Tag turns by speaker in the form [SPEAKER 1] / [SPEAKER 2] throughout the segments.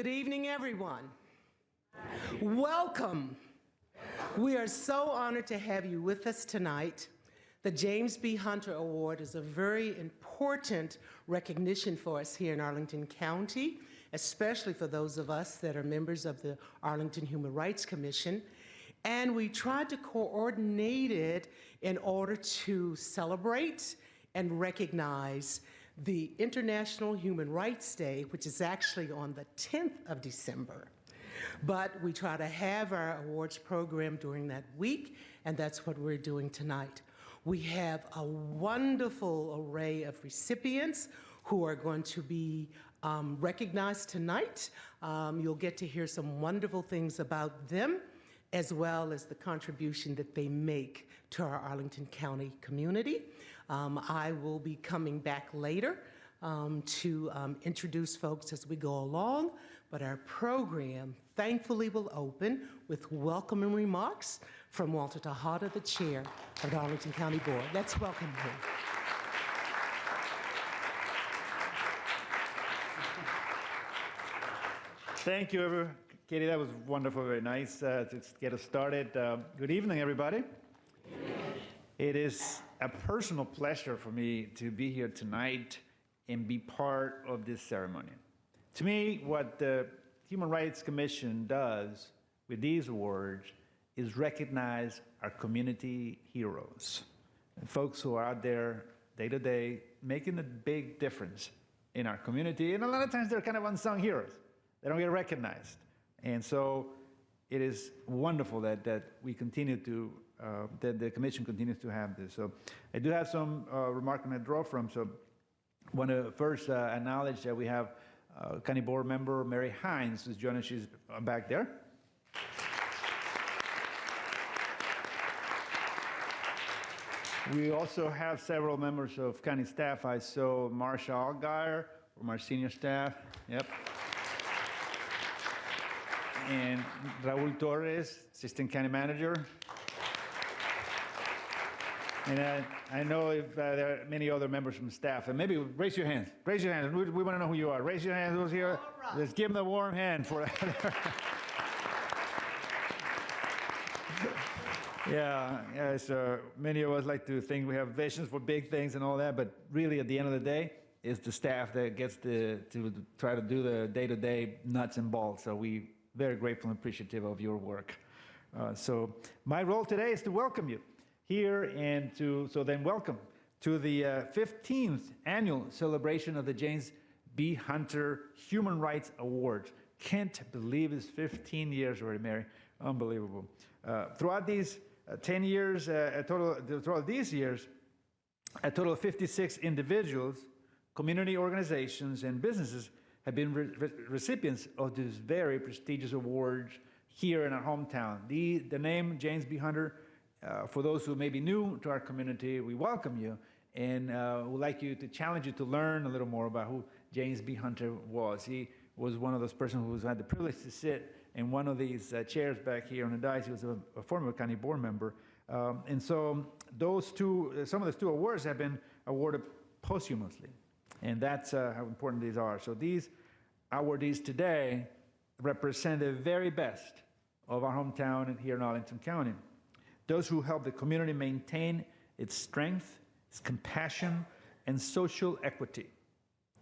[SPEAKER 1] Good evening, everyone. Welcome. We are so honored to have you with us tonight. The James B. Hunter Award is a very important recognition for us here in Arlington County, especially for those of us that are members of the Arlington Human Rights Commission. And we tried to coordinate it in order to celebrate and recognize the International Human Rights Day, which is actually on the 10th of December. But we try to have our awards program during that week, and that's what we're doing tonight. We have a wonderful array of recipients who are going to be recognized tonight. You'll get to hear some wonderful things about them, as well as the contribution that they make to our Arlington County community. I will be coming back later to introduce folks as we go along, but our program thankfully will open with welcoming remarks from Walter Tejada, the chair of the Arlington County Board. Let's welcome him.
[SPEAKER 2] Thank you, Katie. That was wonderful, very nice to get us started. Good evening, everybody. It is a personal pleasure for me to be here tonight and be part of this ceremony. To me, what the Human Rights Commission does with these awards is recognize our community heroes, folks who are out there day to day making a big difference in our community. And a lot of times they're kind of unsung heroes. They don't get recognized. And so it is wonderful that we continue to, that the commission continues to have this. So I do have some remarks I'm going to draw from. So I want to first acknowledge that we have County Board member Mary Hines, who's joining us. She's back there. We also have several members of county staff. I saw Marsha Allgaier from our senior staff. Yep. And Raul Torres, assistant county manager. And I know if there are many other members from staff, and maybe raise your hands. Raise your hands. We want to know who you are. Raise your hands. Who's here? Right. Let's give them a warm hand for that. Yeah. So many of us like to think we have visions for big things and all that, but really, at the end of the day, it's the staff that gets to try to do the day-to-day nuts and bolts. So we very grateful and appreciative of your work. So my role today is to welcome you here and welcome to the 15th annual celebration of the James B. Hunter Human Rights Awards. Can't believe it's 15 years already, Mary. Unbelievable. Throughout these 10 years, throughout these years, a total of 56 individuals, community organizations, and businesses have been recipients of these very prestigious awards here in our hometown. The name James B. Hunter, for those who may be new to our community, we welcome you and would like to challenge you to learn a little more about who James B. Hunter was. He was one of those persons who had the privilege to sit in one of these chairs back here on the dais. He was a former county board member. And so some of those two awards have been awarded posthumously. And that's how important these are. So these awardees today represent the very best of our hometown and here in Arlington County. Those who help the community maintain its strength, its compassion, and social equity.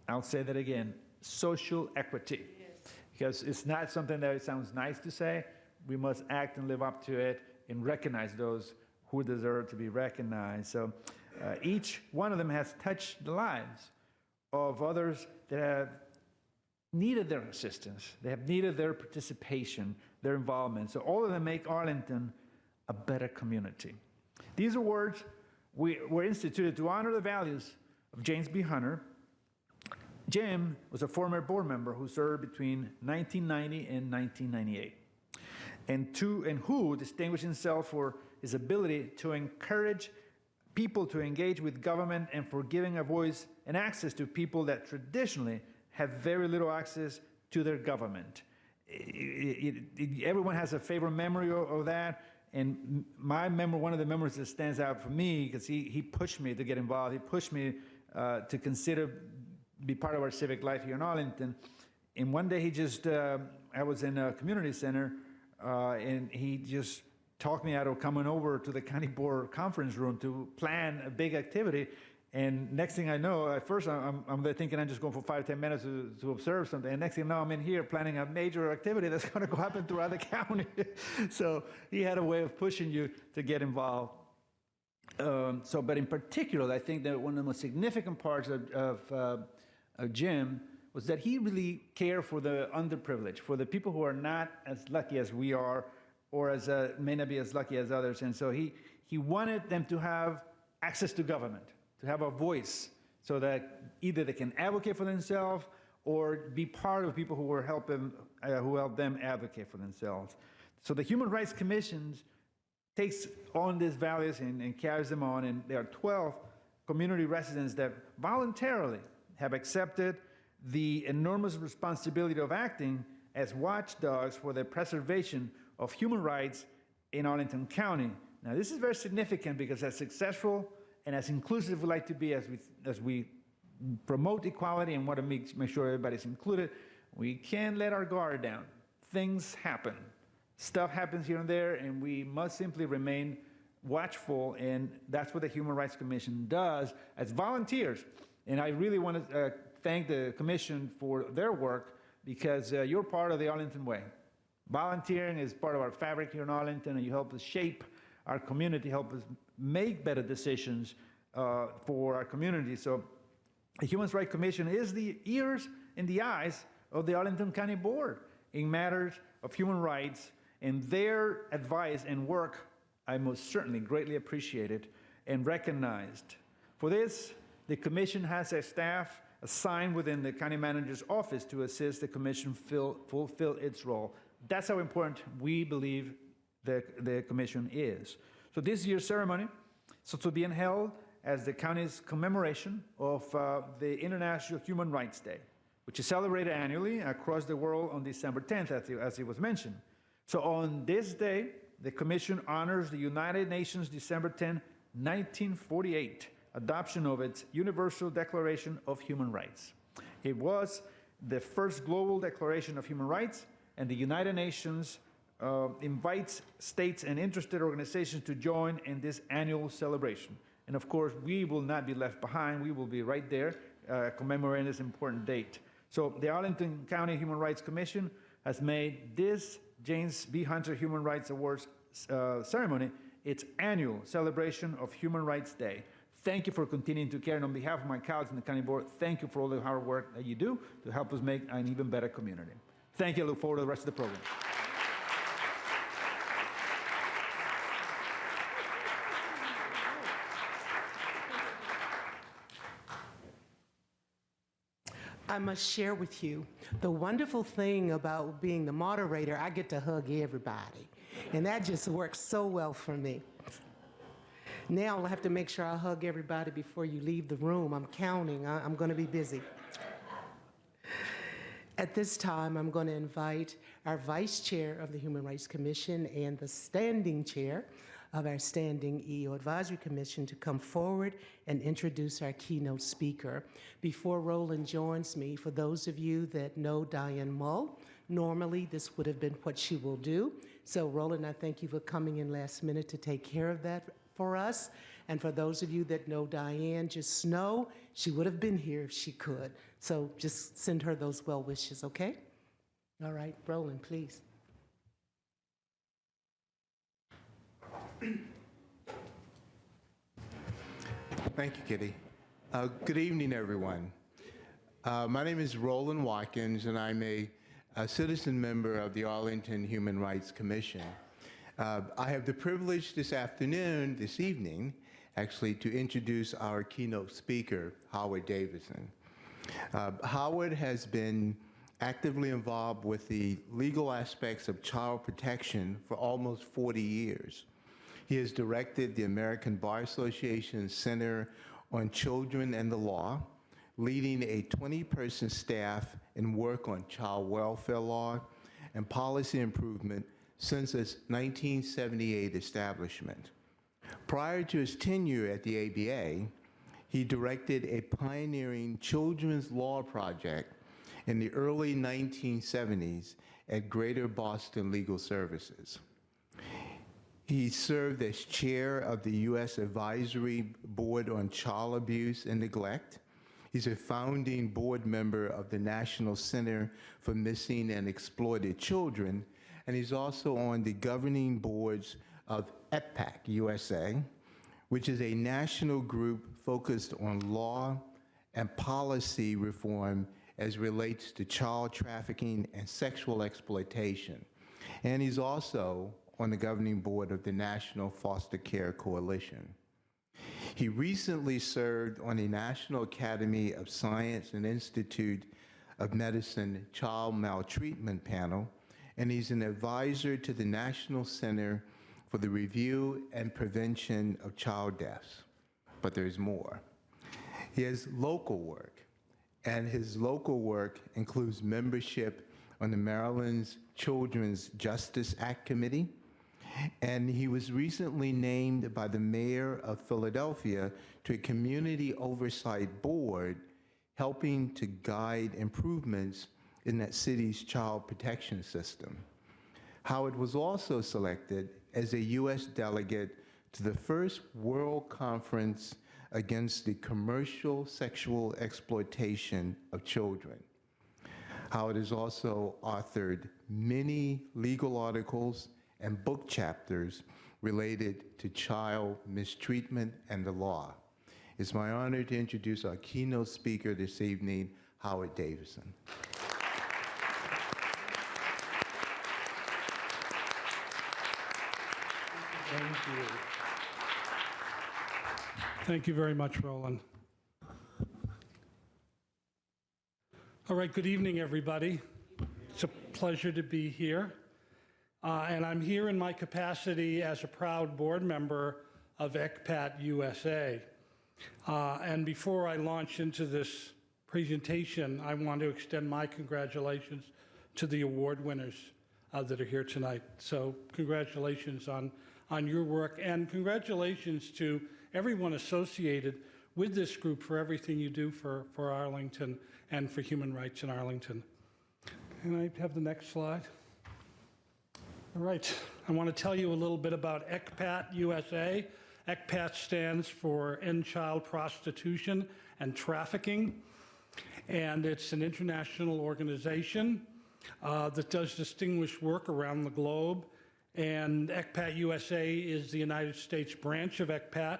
[SPEAKER 2] I'll say that again, social equity. Yes. Because it's not something that sounds nice to say. We must act and live up to it and recognize those who deserve to be recognized. So each one of them has touched the lives of others that have needed their assistance. They have needed their participation, their involvement. So all of them make Arlington a better community. These awards were instituted to honor the values of James B. Hunter. Jim was a former board member who served between 1990 and 1998, and who distinguished himself for his ability to encourage people to engage with government and for giving a voice and access to people that traditionally have very little access to their government. Everyone has a favorite memory of that, and one of the memories that stands out for me, because he pushed me to get involved, he pushed me to consider be part of our civic life here in Arlington, And one day he just, I was in a community center, and he just talked me out of coming over to the county board conference room to plan a big activity. And next thing I know, at first I'm there thinking I'm just going for 5 or 10 minutes to observe something. And next thing I know, I'm in here planning a major activity that's going to go happen throughout the county. So he had a way of pushing you to get involved. But in particular, I think that one of the most significant parts of Jim was that he really cared for the underprivileged, for the people who are not as lucky as we are, or may not be as lucky as others. And so he wanted them to have access to government, to have a voice, so that either they can advocate for themselves or be part of people who were who help them advocate for themselves. So the Human Rights Commission takes on these values and carries them on, and there are 12 community residents that voluntarily have accepted the enormous responsibility of acting as watchdogs for the preservation of human rights in Arlington County. Now, this is very significant because as successful and as inclusive we like to be as we promote equality and want to make sure everybody's included, we can't let our guard down. Things happen. Stuff happens here and there, and we must simply remain watchful, and that's what the Human Rights Commission does as volunteers. And I really want to thank the Commission for their work, because you're part of the Arlington way. Volunteering is part of our fabric here in Arlington, and you help us shape our community, help us make better decisions for our community. So the Human Rights Commission is the ears and the eyes of the Arlington County Board in matters of human rights, and their advice and work I most certainly greatly appreciated and recognized. For this, the Commission has a staff assigned within the County Manager's office to assist the Commission fulfill its role. That's how important we believe the Commission is. So this year's ceremony is also being held as the county's commemoration of the International Human Rights Day, which is celebrated annually across the world on December 10th, as it was mentioned. So on this day, the Commission honors the United Nations December 10, 1948, adoption of its Universal Declaration of Human Rights. It was the first global declaration of human rights, and the United Nations invites states and interested organizations to join in this annual celebration. And of course, we will not be left behind. We will be right there commemorating this important date. So the Arlington County Human Rights Commission has made this James B. Hunter Human Rights Awards ceremony its annual celebration of Human Rights Day. Thank you for continuing to care, and on behalf of my colleagues in the county board, thank you for all the hard work that you do to help us make an even better community. Thank you. I look forward to the rest of the program.
[SPEAKER 1] I must share with you the wonderful thing about being the moderator. I get to hug everybody, and that just works so well for me. Now I'll have to make sure I hug everybody before you leave the room. I'm counting. I'm going to be busy. At this time, I'm going to invite our Vice Chair of the Human Rights Commission and the Standing Chair of our Standing EO Advisory Commission to come forward and introduce our keynote speaker. Before Roland joins me, for those of you that know Diane Mull, normally this would have been what she will do. So Roland, I thank you for coming in last minute to take care of that for us. And for those of you that know Diane, just know she would have been here if she could. So just send her those well wishes, okay? All right, Roland, please.
[SPEAKER 3] Thank you, Kitty. Good evening, everyone. My name is Roland Watkins, and I'm a citizen member of the Arlington Human Rights Commission. I have the privilege this evening, actually, to introduce our keynote speaker, Howard Davidson. Howard has been actively involved with the legal aspects of child protection for almost 40 years. He has directed the American Bar Association's Center on Children and the Law, leading a 20-person staff in work on child welfare law and policy improvement since its 1978 establishment. Prior to his tenure at the ABA, he directed a pioneering children's law project in the early 1970s at Greater Boston Legal Services. He served as chair of the U.S. Advisory Board on Child Abuse and Neglect. He's a founding board member of the National Center for Missing and Exploited Children, and he's also on the governing boards of EPPAC USA, which is a national group focused on law and policy reform as relates to child trafficking and sexual exploitation. And he's also on the governing board of the National Foster Care Coalition. He recently served on the National Academy of Science and Institute of Medicine Child Maltreatment Panel, and he's an advisor to the National Center for the Review and Prevention of Child Deaths. But there's more. He has local work, and his local work includes membership on the Maryland's Children's Justice Act Committee, and he was recently named by the mayor of Philadelphia to a community oversight board, helping to guide improvements in that city's child protection system. Howard was also selected as a U.S. delegate to the first World Conference against the commercial sexual exploitation of children. Howard has also authored many legal articles and book chapters related to child mistreatment and the law. It's my honor to introduce our keynote speaker this evening, Howard Davidson.
[SPEAKER 4] Thank you. Thank you very much, Roland. All right, good evening, everybody. It's a pleasure to be here. And I'm here in my capacity as a proud board member of ECPAT USA. And before I launch into this presentation, I want to extend my congratulations to the award winners that are here tonight. So congratulations on your work, and congratulations to everyone associated with this group for everything you do for Arlington and for human rights in Arlington. Can I have the next slide? All right, I want to tell you a little bit about ECPAT USA. ECPAT stands for End Child Prostitution and Trafficking, and it's an international organization that does distinguished work around the globe. And ECPAT USA is the United States branch of ECPAT,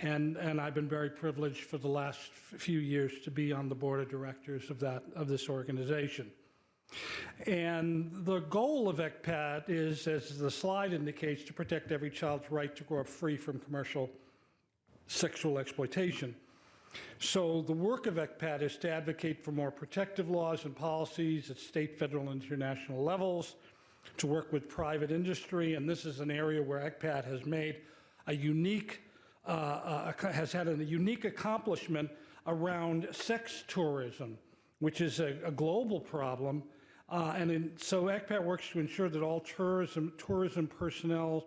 [SPEAKER 4] and I've been very privileged for the last few years to be on the board of directors of this organization. And the goal of ECPAT is, as the slide indicates, to protect every child's right to grow up free from commercial sexual exploitation. So the work of ECPAT is to advocate for more protective laws and policies at state, federal, and international levels, to work with private industry, and this is an area where ECPAT has made a unique, has had a unique accomplishment around sex tourism, which is a global problem. So ECPAT works to ensure that all tourism personnel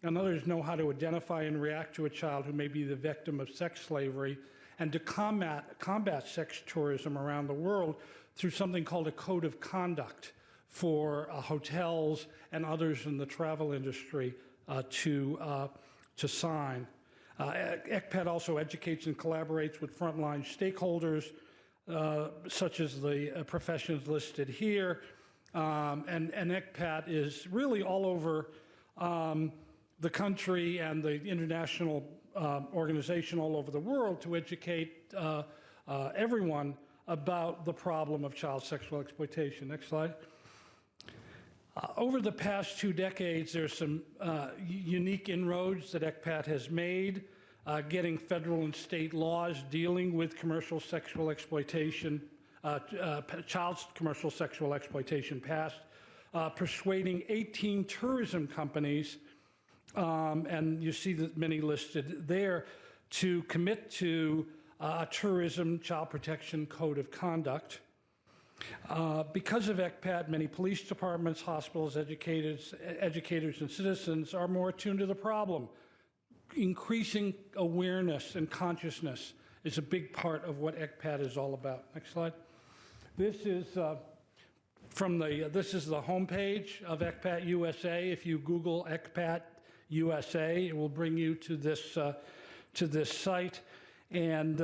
[SPEAKER 4] and others know how to identify and react to a child who may be the victim of sex slavery, and to combat sex tourism around the world through something called a code of conduct for hotels and others in the travel industry to sign. ECPAT also educates and collaborates with frontline stakeholders, such as the professions listed here. And ECPAT is really all over the country and the international organization all over the world to educate everyone about the problem of child sexual exploitation. Next slide. Over the past 2 decades, there's some unique inroads that ECPAT has made, getting federal and state laws dealing with commercial sexual exploitation, child commercial sexual exploitation passed, persuading 18 tourism companies, and you see that many listed there, to commit to a tourism child protection code of conduct. Because of ECPAT, many police departments, hospitals, educators, and citizens are more attuned to the problem. Increasing awareness and consciousness is a big part of what ECPAT is all about. Next slide. This is this is the homepage of ECPAT USA. If you Google ECPAT USA, it will bring you to this site, and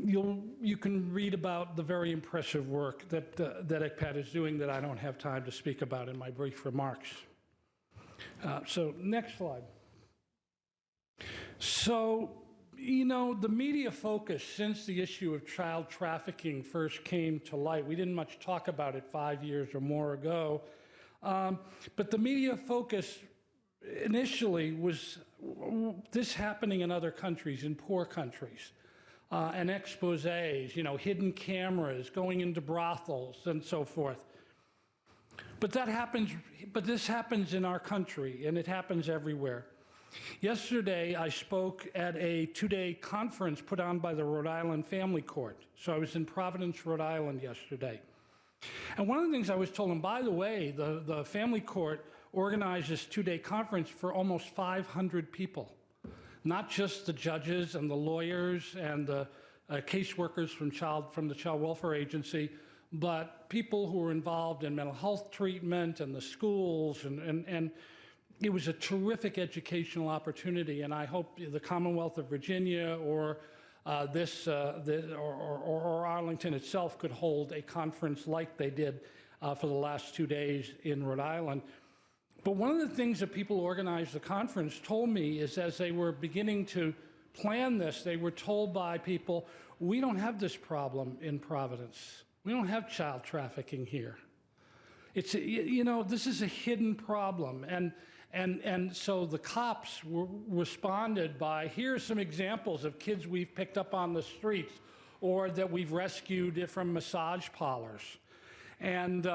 [SPEAKER 4] you can read about the very impressive work that ECPAT is doing that I don't have time to speak about in my brief remarks. So next slide. So, you know, the media focus since the issue of child trafficking first came to light, we didn't much talk about it 5 years or more ago, but the media focus initially was this happening in other countries, in poor countries, and exposés, you know, hidden cameras, going into brothels and so forth. But this happens in our country, and it happens everywhere. Yesterday, I spoke at a two-day conference put on by the Rhode Island Family Court. So I was in Providence, Rhode Island yesterday. And one of the things I was told, and by the way, the Family Court organized this two-day conference for almost 500 people, not just the judges and the lawyers and the caseworkers from the Child Welfare Agency, but people who were involved in mental health treatment and the schools, and it was a terrific educational opportunity, and I hope the Commonwealth of Virginia or Arlington itself could hold a conference like they did for the last 2 days in Rhode Island. But one of the things that people who organized the conference told me is as they were beginning to plan this, they were told by people, we don't have this problem in Providence. We don't have child trafficking here. It's, you know, this is a hidden problem. And so the cops responded by, here's some examples of kids we've picked up on the streets or that we've rescued from massage parlors. And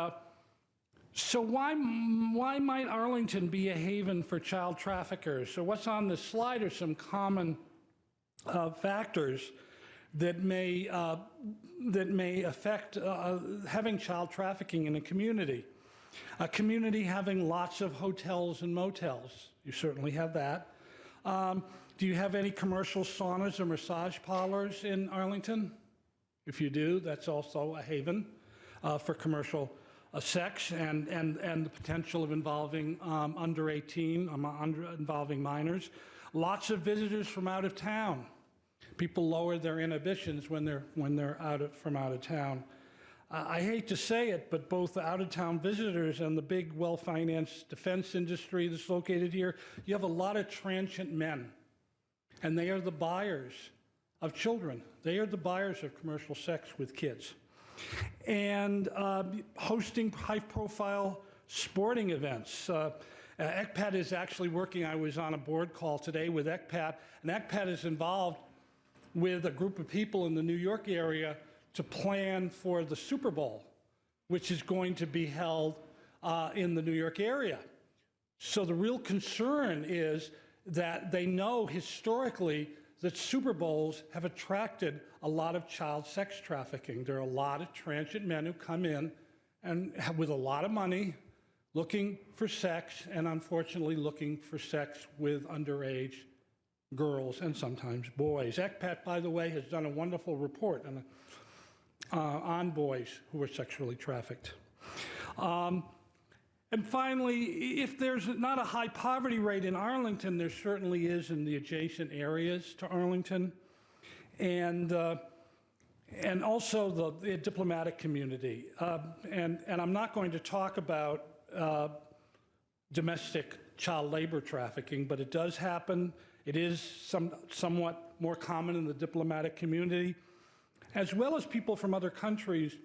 [SPEAKER 4] so why might Arlington be a haven for child traffickers? So what's on this slide are some common factors that may affect having child trafficking in a community. A community having lots of hotels and motels. You certainly have that. Do you have any commercial saunas or massage parlors in Arlington? If you do, that's also a haven for commercial sex and the potential of involving under 18, involving minors. Lots of visitors from out of town. People lower their inhibitions when they're from out of town. I hate to say it, but both the out-of-town visitors and the big, well-financed defense industry that's located here, you have a lot of transient men, and they are the buyers of children. They are the buyers of commercial sex with kids. And hosting high-profile sporting events. ECPAT is actually working, I was on a board call today with ECPAT, and ECPAT is involved with a group of people in the New York area to plan for the Super Bowl, which is going to be held in the New York area. So the real concern is that they know historically that Super Bowls have attracted a lot of child sex trafficking. There are a lot of transient men who come in and with a lot of money looking for sex, and unfortunately looking for sex with underage girls and sometimes boys. ECPAT, by the way, has done a wonderful report on boys who are sexually trafficked. And finally, if there's not a high poverty rate in Arlington, there certainly is in the adjacent areas to Arlington, and also the diplomatic community. And I'm not going to talk about domestic child labor trafficking, but it does happen. It is somewhat more common in the diplomatic community, as well as people from other countries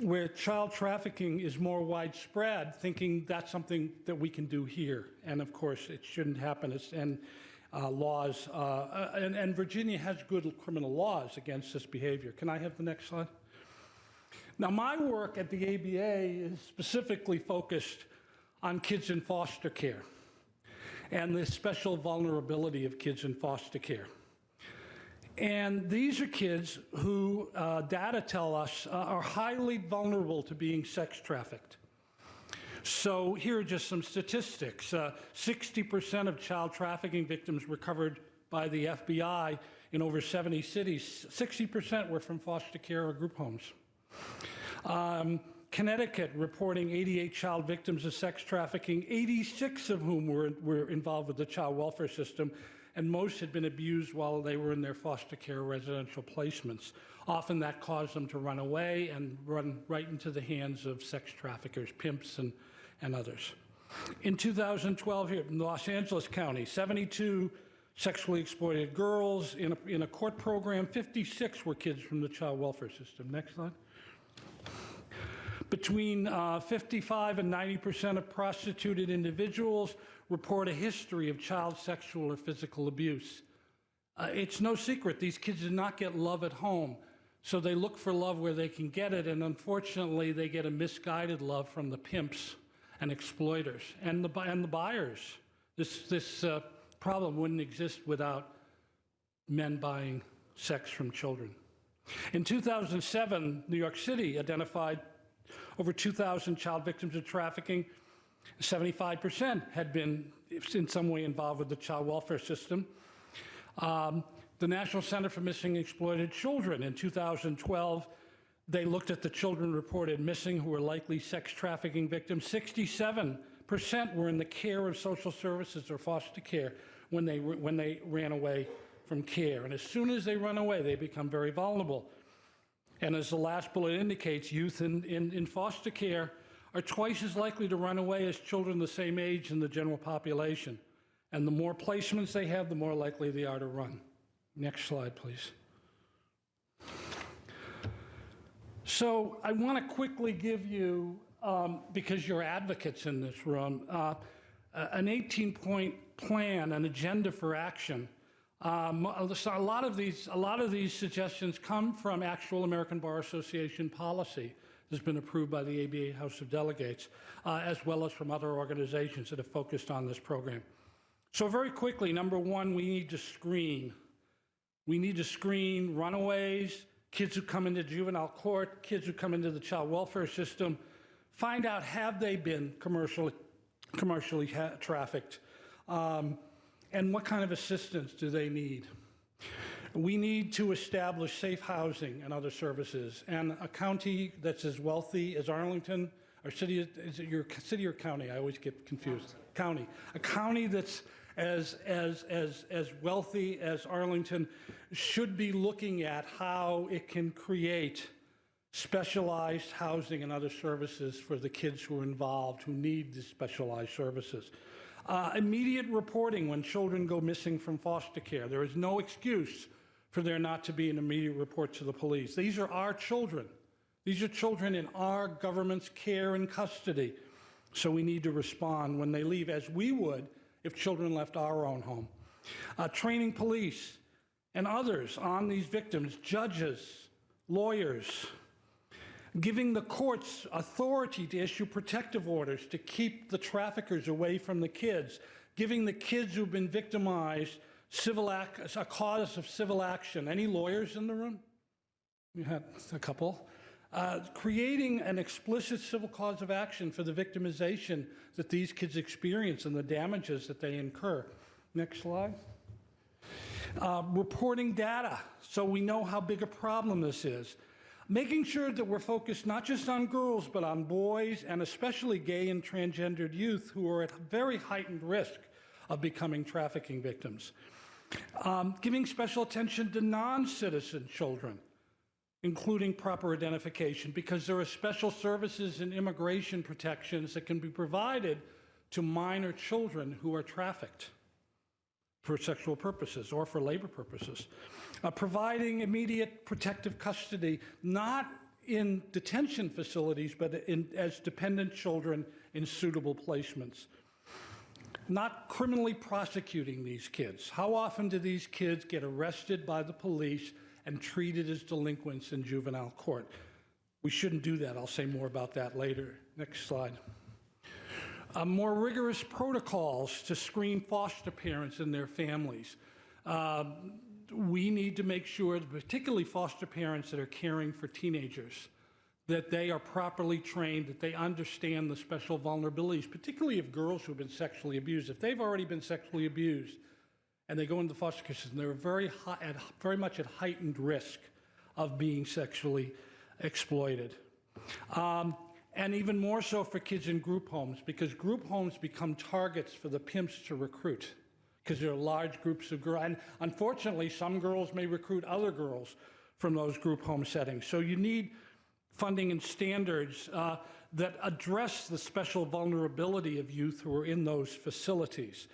[SPEAKER 4] where child trafficking is more widespread, thinking that's something that we can do here. And of course, it shouldn't happen. And laws, and Virginia has good criminal laws against this behavior. Can I have the next slide? Now, my work at the ABA is specifically focused on kids in foster care and the special vulnerability of kids in foster care. And these are kids who, data tell us, are highly vulnerable to being sex trafficked. So here are just some statistics. 60% of child trafficking victims recovered by the FBI in over 70 cities. 60% were from foster care or group homes. Connecticut reporting 88 child victims of sex trafficking, 86 of whom were involved with the child welfare system, and most had been abused while they were in their foster care residential placements. Often that caused them to run away and run right into the hands of sex traffickers, pimps, and others. In 2012 here in Los Angeles County, 72 sexually exploited girls in a court program, 56 were kids from the child welfare system. Next slide. Between 55 and 90% of prostituted individuals report a history of child sexual or physical abuse. It's no secret these kids did not get love at home, so they look for love where they can get it, and unfortunately they get a misguided love from the pimps and exploiters and the buyers. This problem wouldn't exist without men buying sex from children. In 2007, New York City identified over 2,000 child victims of trafficking. 75% had been in some way involved with the child welfare system. The National Center for Missing and Exploited Children in 2012, they looked at the children reported missing who were likely sex trafficking victims. 67% were in the care of social services or foster care when they ran away from care. And as soon as they run away, they become very vulnerable. And as the last bullet indicates, youth in foster care are twice as likely to run away as children the same age in the general population. And the more placements they have, the more likely they are to run. Next slide, please. So I want to quickly give you, because you're advocates in this room, an 18-point plan, an agenda for action. A lot of these suggestions come from actual American Bar Association policy that's been approved by the ABA House of Delegates, as well as from other organizations that have focused on this program. So very quickly, number one, we need to screen. We need to screen runaways, kids who come into juvenile court, kids who come into the child welfare system, find out have they been commercially trafficked, and what kind of assistance do they need. We need to establish safe housing and other services, and a county that's as wealthy as Arlington, or city, is it your city or county? I always get confused. County. A county that's as wealthy as Arlington should be looking at how it can create specialized housing and other services for the kids who are involved, who need these specialized services. Immediate reporting when children go missing from foster care. There is no excuse for there not to be an immediate report to the police. These are our children. These are children in our government's care and custody. So we need to respond when they leave, as we would if children left our own home. Training police and others on these victims, judges, lawyers, giving the courts authority to issue protective orders to keep the traffickers away from the kids, giving the kids who've been victimized a cause of civil action. Any lawyers in the room? We had a couple. Creating an explicit civil cause of action for the victimization that these kids experience and the damages that they incur. Next slide. Reporting data so we know how big a problem this is. Making sure that we're focused not just on girls, but on boys and especially gay and transgendered youth who are at very heightened risk of becoming trafficking victims. Giving special attention to non-citizen children, including proper identification, because there are special services and immigration protections that can be provided to minor children who are trafficked for sexual purposes or for labor purposes. Providing immediate protective custody, not in detention facilities, but as dependent children in suitable placements. Not criminally prosecuting these kids. How often do these kids get arrested by the police and treated as delinquents in juvenile court? We shouldn't do that. I'll say more about that later. Next slide. More rigorous protocols to screen foster parents and their families. We need to make sure, particularly foster parents that are caring for teenagers, that they are properly trained, that they understand the special vulnerabilities, particularly of girls who have been sexually abused. If they've already been sexually abused and they go into the foster care system, they're very much at heightened risk of being sexually exploited. And even more so for kids in group homes, because group homes become targets for the pimps to recruit, because there are large groups of girls. And unfortunately, some girls may recruit other girls from those group home settings. So you need funding and standards that address the special vulnerability of youth who are in those facilities.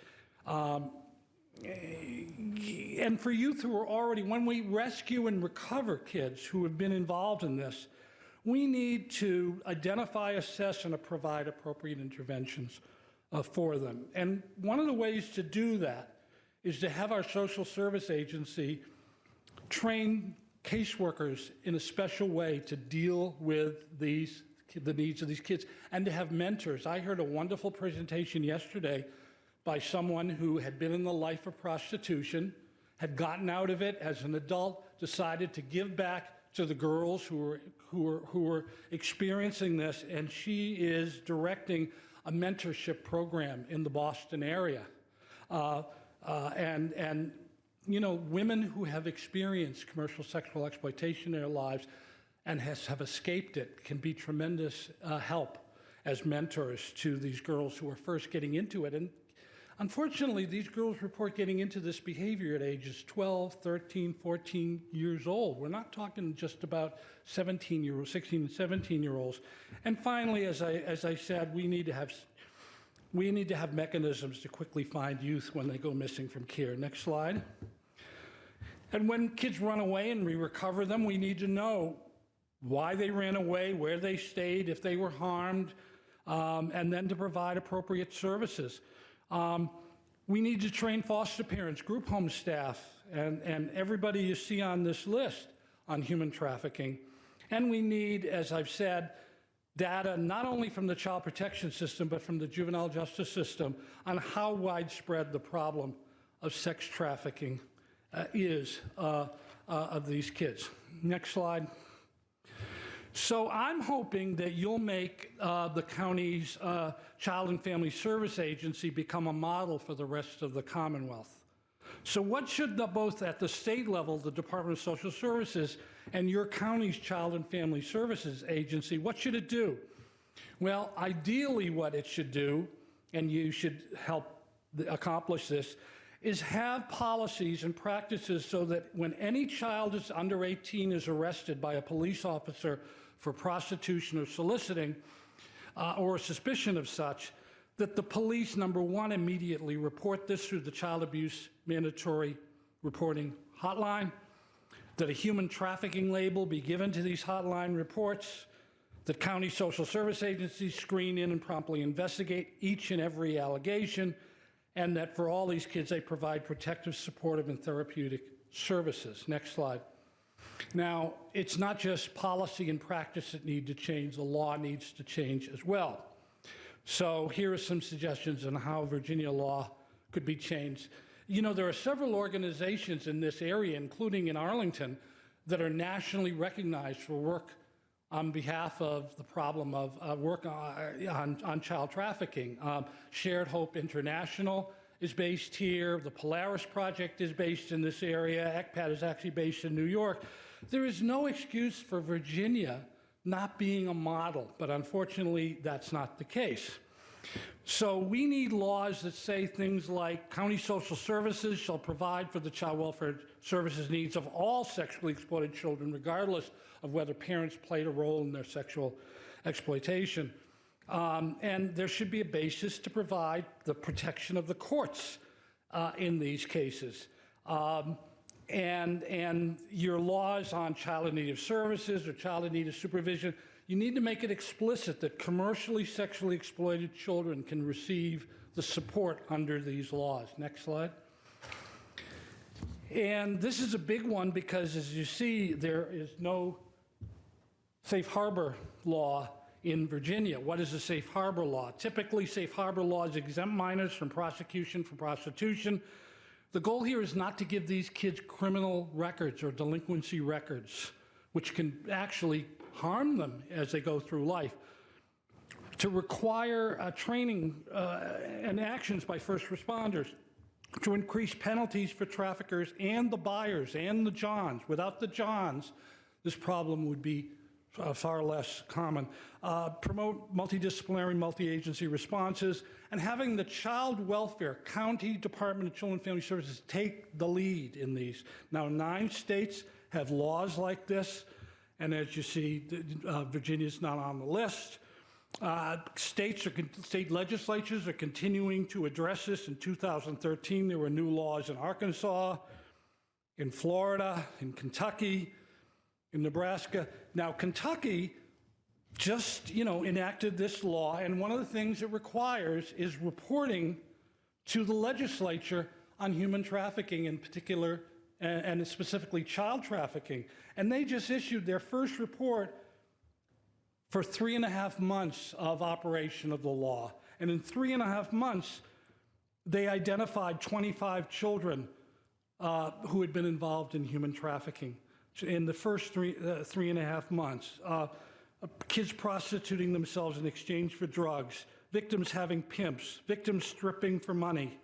[SPEAKER 4] And for youth who are already, when we rescue and recover kids who have been involved in this, we need to identify, assess, and provide appropriate interventions for them. And one of the ways to do that is to have our social service agency train caseworkers in a special way to deal with the needs of these kids, and to have mentors. I heard a wonderful presentation yesterday by someone who had been in the life of prostitution, had gotten out of it as an adult, decided to give back to the girls who were experiencing this, and she is directing a mentorship program in the Boston area. And you know, women who have experienced commercial sexual exploitation in their lives and have escaped it can be tremendous help as mentors to these girls who are first getting into it. And unfortunately, these girls report getting into this behavior at ages 12, 13, 14 years old. We're not talking just about 17-year-olds, 16 and 17-year-olds. And finally, as I said, we need to have mechanisms to quickly find youth when they go missing from care. Next slide. And when kids run away and we recover them, we need to know why they ran away, where they stayed, if they were harmed, and then to provide appropriate services. We need to train foster parents, group home staff, and everybody you see on this list on human trafficking. And we need, as I've said, data not only from the child protection system, but from the juvenile justice system on how widespread the problem of sex trafficking is of these kids. Next slide. So I'm hoping that you'll make the county's Child and Family Service Agency become a model for the rest of the Commonwealth. So what should both at the state level, the Department of Social Services, and your county's Child and Family Services Agency, what should it do? Well, ideally what it should do, and you should help accomplish this, is have policies and practices so that when any child is under 18 is arrested by a police officer for prostitution or soliciting, or a suspicion of such, that the police, number one, immediately report this through the Child Abuse Mandatory Reporting Hotline, that a human trafficking label be given to these hotline reports, that county social service agencies screen in and promptly investigate each and every allegation, and that for all these kids, they provide protective, supportive, and therapeutic services. Next slide. Now, it's not just policy and practice that need to change, the law needs to change as well. So here are some suggestions on how Virginia law could be changed. You know, there are several organizations in this area, including in Arlington, that are nationally recognized for work on behalf of the problem of work on child trafficking. Shared Hope International is based here. The Polaris Project is based in this area. ECPAT is actually based in New York. There is no excuse for Virginia not being a model, but unfortunately, that's not the case. So we need laws that say things like county social services shall provide for the child welfare services needs of all sexually exploited children, regardless of whether parents played a role in their sexual exploitation. And there should be a basis to provide the protection of the courts in these cases. And your laws on child in need of services or child in need of supervision, you need to make it explicit that commercially sexually exploited children can receive the support under these laws. Next slide. And this is a big one because, as you see, there is no safe harbor law in Virginia. What is a safe harbor law? Typically, safe harbor laws exempt minors from prosecution for prostitution. The goal here is not to give these kids criminal records or delinquency records, which can actually harm them as they go through life. To require training and actions by first responders, to increase penalties for traffickers and the buyers and the Johns. Without the Johns, this problem would be far less common. Promote multidisciplinary, multi-agency responses, and having the child welfare, County Department of Children and Family Services take the lead in these. Now, 9 states have laws like this, and as you see, Virginia's not on the list. State legislatures are continuing to address this. In 2013, there were new laws in Arkansas, in Florida, in Kentucky, in Nebraska. Now, Kentucky just, enacted this law, and one of the things it requires is reporting to the legislature on human trafficking in particular, and specifically child trafficking. And they just issued their first report for 3.5 months of operation of the law. And in 3.5 months, they identified 25 children who had been involved in human trafficking in the first 3.5 months. Kids prostituting themselves in exchange for drugs, victims having pimps, victims stripping for money,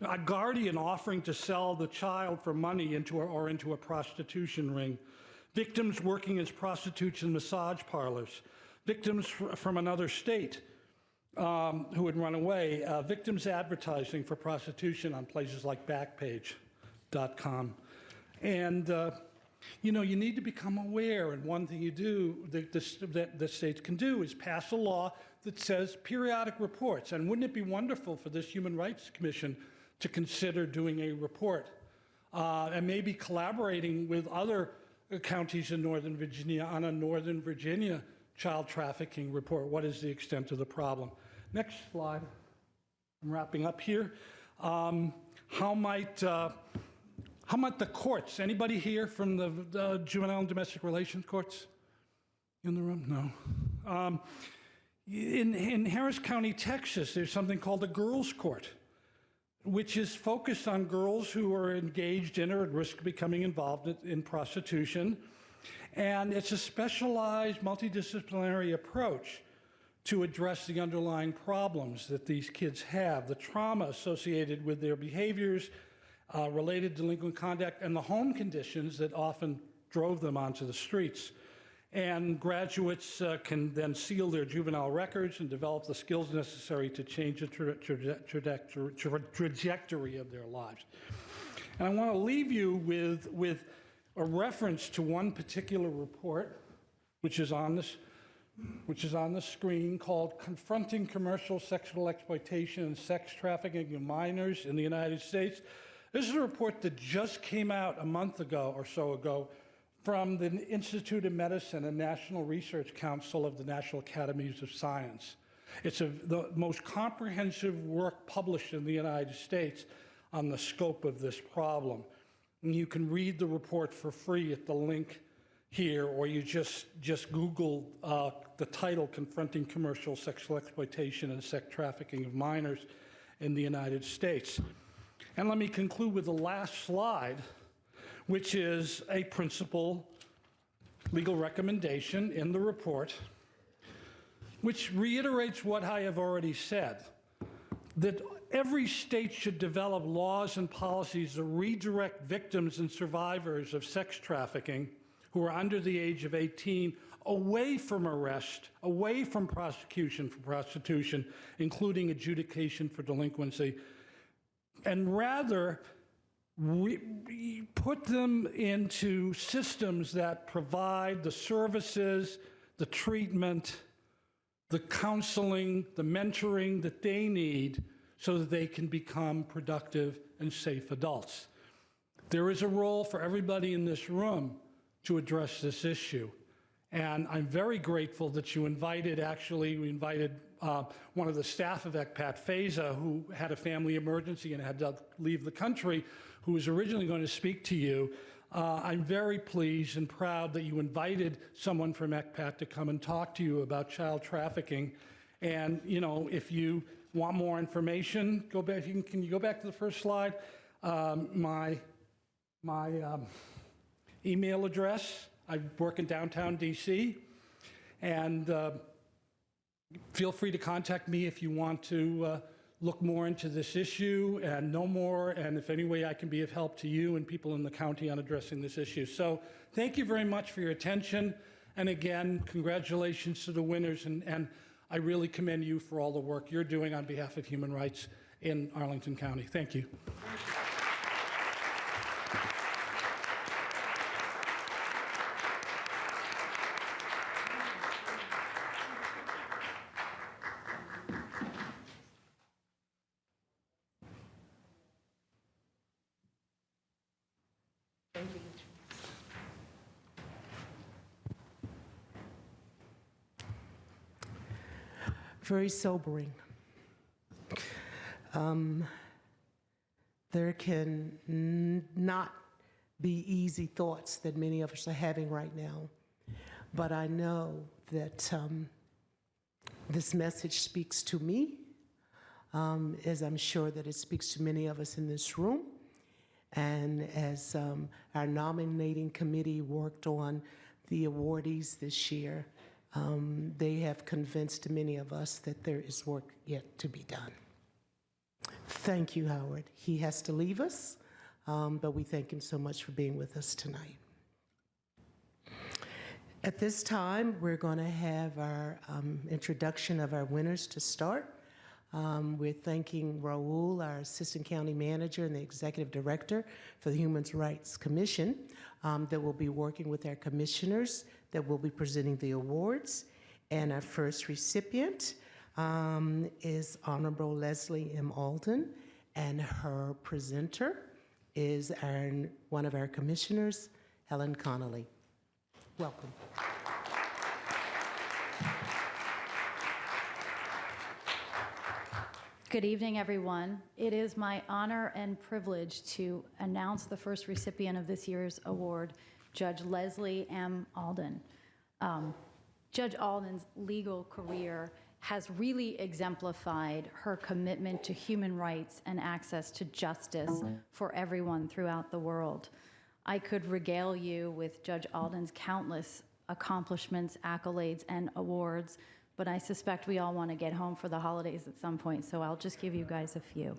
[SPEAKER 4] a guardian offering to sell the child for money into a prostitution ring, victims working as prostitutes in massage parlors, victims from another state who had run away, victims advertising for prostitution on places like Backpage.com. And you need to become aware, and one thing you do that the states can do is pass a law that says periodic reports. And wouldn't it be wonderful for this Human Rights Commission to consider doing a report and maybe collaborating with other counties in Northern Virginia on a Northern Virginia child trafficking report? What is the extent of the problem? Next slide. I'm wrapping up here. How might the courts, anybody here from the juvenile and domestic relations courts in the room? No. In Harris County, Texas, there's something called the Girls Court, which is focused on girls who are engaged in or at risk of becoming involved in prostitution. And it's a specialized multidisciplinary approach to address the underlying problems that these kids have, the trauma associated with their behaviors, related delinquent conduct, and the home conditions that often drove them onto the streets. And graduates can then seal their juvenile records and develop the skills necessary to change the trajectory of their lives. And I want to leave you with a reference to one particular report, which is on the screen, called Confronting Commercial Sexual Exploitation and Sex Trafficking of Minors in the United States. This is a report that just came out a month ago or so ago from the Institute of Medicine and National Research Council of the National Academies of Science. It's the most comprehensive work published in the United States on the scope of this problem. And you can read the report for free at the link here, or you just Google the title, Confronting Commercial Sexual Exploitation and Sex Trafficking of Minors in the United States. And let me conclude with the last slide, which is a principal legal recommendation in the report, which reiterates what I have already said, that every state should develop laws and policies that redirect victims and survivors of sex trafficking who are under the age of 18 away from arrest, away from prosecution for prostitution, including adjudication for delinquency, and rather put them into systems that provide the services, the treatment, the counseling, the mentoring that they need so that they can become productive and safe adults. There is a role for everybody in this room to address this issue. And I'm very grateful that we invited one of the staff of ECPAT, Faiza, who had a family emergency and had to leave the country, who was originally going to speak to you. I'm very pleased and proud that you invited someone from ECPAT to come and talk to you about child trafficking. And, if you want more information, go back. Can you go back to the first slide? My email address. I work in downtown DC, and feel free to contact me if you want to look more into this issue and know more, and if any way I can be of help to you and people in the county on addressing this issue. So thank you very much for your attention, And again, congratulations to the winners, and I really commend you for all the work you're doing on behalf of human rights in Arlington County. Thank you.
[SPEAKER 1] Very sobering. There can not be easy thoughts that many of us are having right now, but I know that this message speaks to me, as I'm sure that it speaks to many of us in this room, and as our nominating committee worked on the awardees this year, they have convinced many of us that there is work yet to be done. Thank you, Howard. He has to leave us, but we thank him so much for being with us tonight. At this time, we're going to have our introduction of our winners to start. We're thanking Raul, our Assistant County Manager and the Executive Director for the Human Rights Commission, that will be working with our commissioners that will be presenting the awards. And our first recipient is Honorable Leslie M. Alden, and her presenter is one of our commissioners, Helen Connolly. Welcome.
[SPEAKER 5] Good evening, everyone. It is my honor and privilege to announce the first recipient of this year's award, Judge Leslie M. Alden. Judge Alden's legal career has really exemplified her commitment to human rights and access to justice for everyone throughout the world. I could regale you with Judge Alden's countless accomplishments, accolades, and awards, but I suspect we all want to get home for the holidays at some point, so I'll just give you guys a few.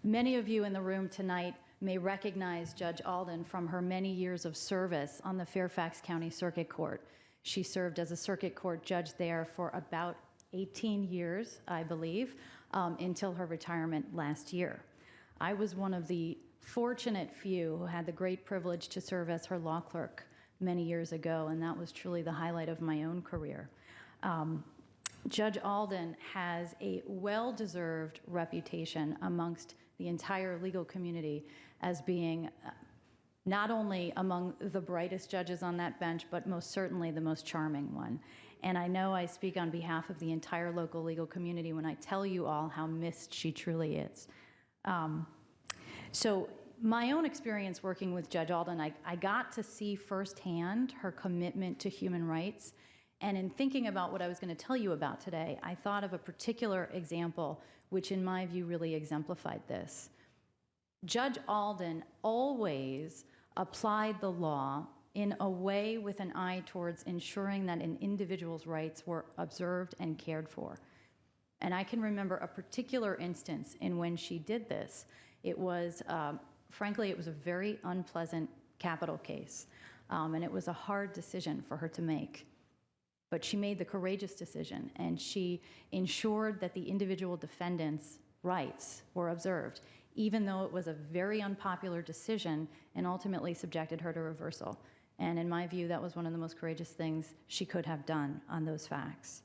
[SPEAKER 5] Many of you in the room tonight may recognize Judge Alden from her many years of service on the Fairfax County Circuit Court. She served as a circuit court judge there for about 18 years, I believe, until her retirement last year. I was one of the fortunate few who had the great privilege to serve as her law clerk many years ago, and that was truly the highlight of my own career. Judge Alden has a well-deserved reputation amongst the entire legal community as being not only among the brightest judges on that bench, but most certainly the most charming one. And I know I speak on behalf of the entire local legal community when I tell you all how missed she truly is. So my own experience working with Judge Alden, I got to see firsthand her commitment to human rights. And in thinking about what I was going to tell you about today, I thought of a particular example which in my view really exemplified this. Judge Alden always applied the law in a way with an eye towards ensuring that an individual's rights were observed and cared for. And I can remember a particular instance in when she did this. It was, frankly, it was a very unpleasant capital case, and it was a hard decision for her to make. But she made the courageous decision, and she ensured that the individual defendant's rights were observed, even though it was a very unpopular decision and ultimately subjected her to reversal. And in my view, that was one of the most courageous things she could have done on those facts.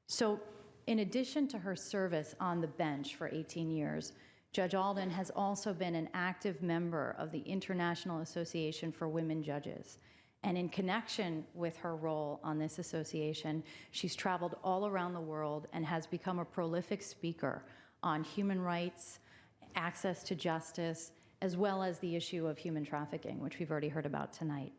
[SPEAKER 5] So in addition to her service on the bench for 18 years, Judge Alden has also been an active member of the International Association for Women Judges. And in connection with her role on this association, she's traveled all around the world and has become a prolific speaker on human rights, access to justice, as well as the issue of human trafficking, which we've already heard about tonight.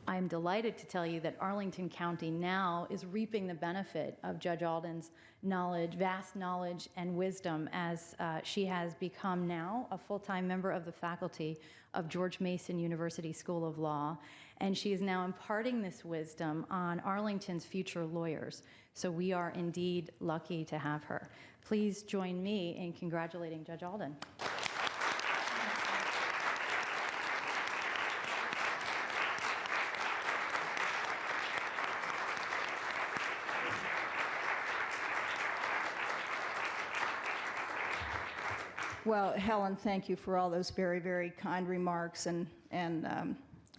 [SPEAKER 5] I'm delighted to tell you that Arlington County now is reaping the benefit of Judge Alden's knowledge, vast knowledge and wisdom, as she has become now a full-time member of the faculty of George Mason University School of Law, and she is now imparting this wisdom on Arlington's future lawyers. So we are indeed lucky to have her. Please join me in congratulating Judge Alden.
[SPEAKER 6] Well, Helen, thank you for all those very, very kind remarks, and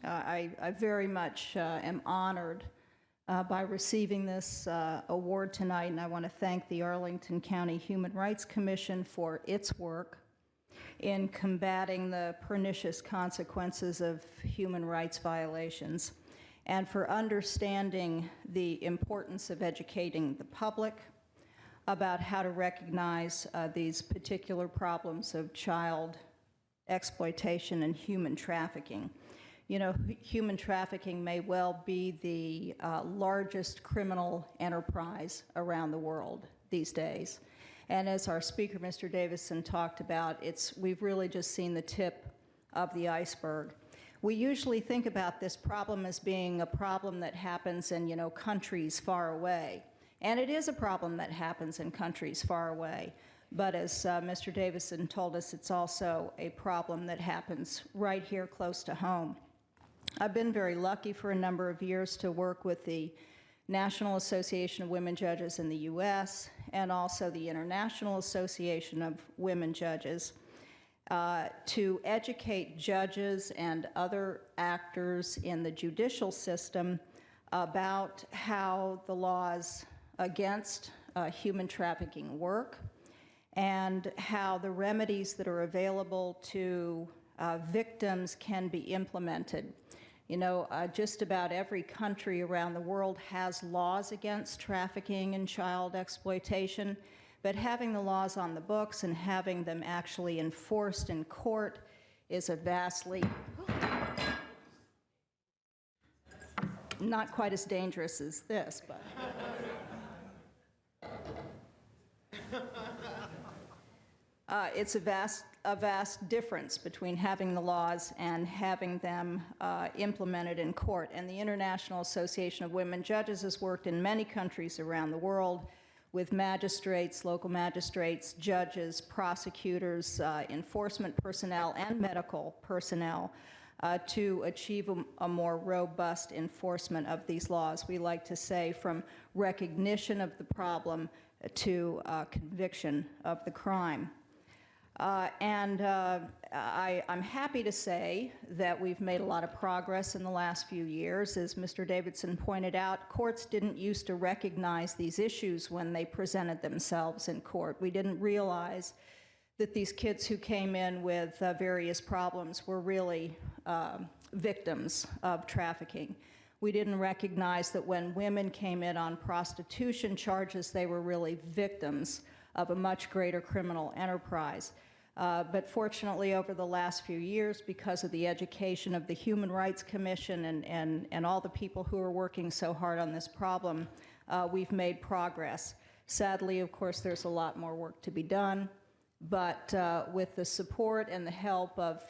[SPEAKER 6] I very much am honored by receiving this award tonight, and I want to thank the Arlington County Human Rights Commission for its work in combating the pernicious consequences of human rights violations, and for understanding the importance of educating the public about how to recognize these particular problems of child exploitation and human trafficking. You know, human trafficking may well be the largest criminal enterprise around the world these days. And as our speaker, Mr. Davidson, talked about, we've really just seen the tip of the iceberg. We usually think about this problem as being a problem that happens in, you know, countries far away. And it is a problem that happens in countries far away. But as Mr. Davidson told us, it's also a problem that happens right here close to home. I've been very lucky for a number of years to work with the National Association of Women Judges in the U.S. and also the International Association of Women Judges to educate judges and other actors in the judicial system about how the laws against human trafficking work and how the remedies that are available to victims can be implemented. You know, just about every country around the world has laws against trafficking and child exploitation, but having the laws on the books and having them actually enforced in court is a vastly, not quite as dangerous as this, but. It's a vast difference between having the laws and having them implemented in court. And the International Association of Women Judges has worked in many countries around the world with magistrates, local magistrates, judges, prosecutors, enforcement personnel, and medical personnel to achieve a more robust enforcement of these laws. We like to say from recognition of the problem to conviction of the crime. I'm happy to say that we've made a lot of progress in the last few years. As Mr. Davidson pointed out, courts didn't used to recognize these issues when they presented themselves in court. We didn't realize that these kids who came in with various problems were really victims of trafficking. We didn't recognize that when women came in on prostitution charges, they were really victims of a much greater criminal enterprise. But fortunately, over the last few years, because of the education of the Human Rights Commission and all the people who are working so hard on this problem, we've made progress. Sadly, of course, there's a lot more work to be done, but with the support and the help of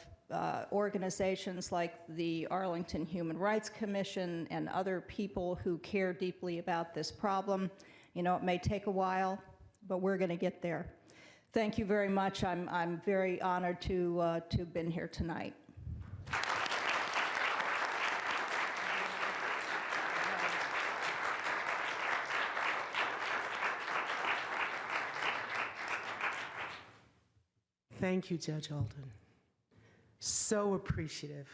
[SPEAKER 6] organizations like the Arlington Human Rights Commission and other people who care deeply about this problem, you know, it may take a while, but we're going to get there. Thank you very much. I'm very honored to have been here tonight.
[SPEAKER 1] Thank you, Judge Alden. So appreciative.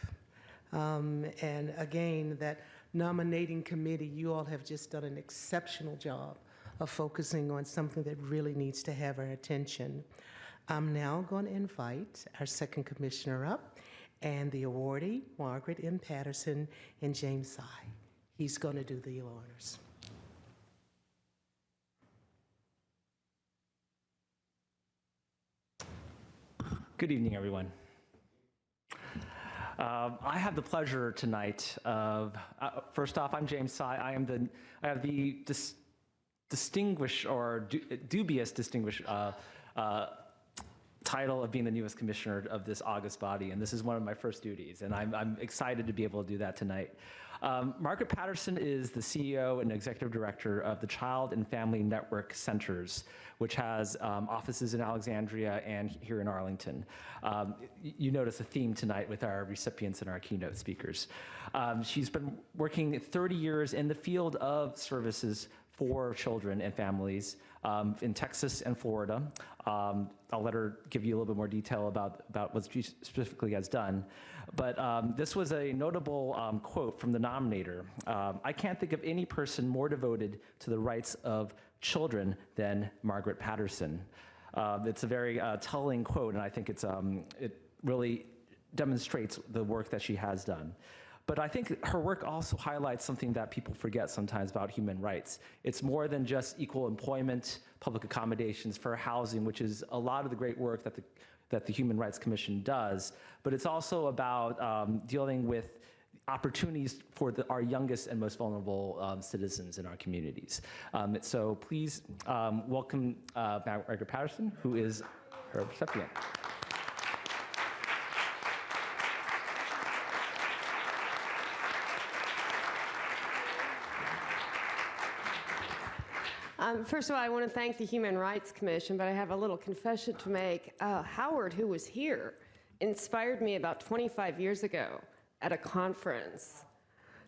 [SPEAKER 1] And again, that nominating committee, you all have just done an exceptional job of focusing on something that really needs to have our attention. I'm now going to invite our second commissioner up and the awardee, Margaret M. Patterson and James Sy. He's going to do the honors.
[SPEAKER 7] Good evening, everyone. I have the pleasure tonight of, first off, I'm James Sy. I have the distinguished or dubious distinguished title of being the newest commissioner of this august body, and this is one of my first duties, and I'm excited to be able to do that tonight. Margaret Patterson is the CEO and Executive Director of the Child and Family Network Centers, which has offices in Alexandria and here in Arlington. You notice a theme tonight with our recipients and our keynote speakers. She's been working 30 years in the field of services for children and families in Texas and Florida. I'll let her give you a little bit more detail about what she specifically has done. But this was a notable quote from the nominator. "I can't think of any person more devoted to the rights of children than Margaret Patterson." It's a very telling quote, and I think it really demonstrates the work that she has done. But I think her work also highlights something that people forget sometimes about human rights. It's more than just equal employment, public accommodations for housing, which is a lot of the great work that the Human Rights Commission does, but it's also about dealing with opportunities for our youngest and most vulnerable citizens in our communities. So please welcome Margaret Patterson, who is her recipient.
[SPEAKER 8] First of all, I want to thank the Human Rights Commission, but I have a little confession to make. Howard, who was here, inspired me about 25 years ago at a conference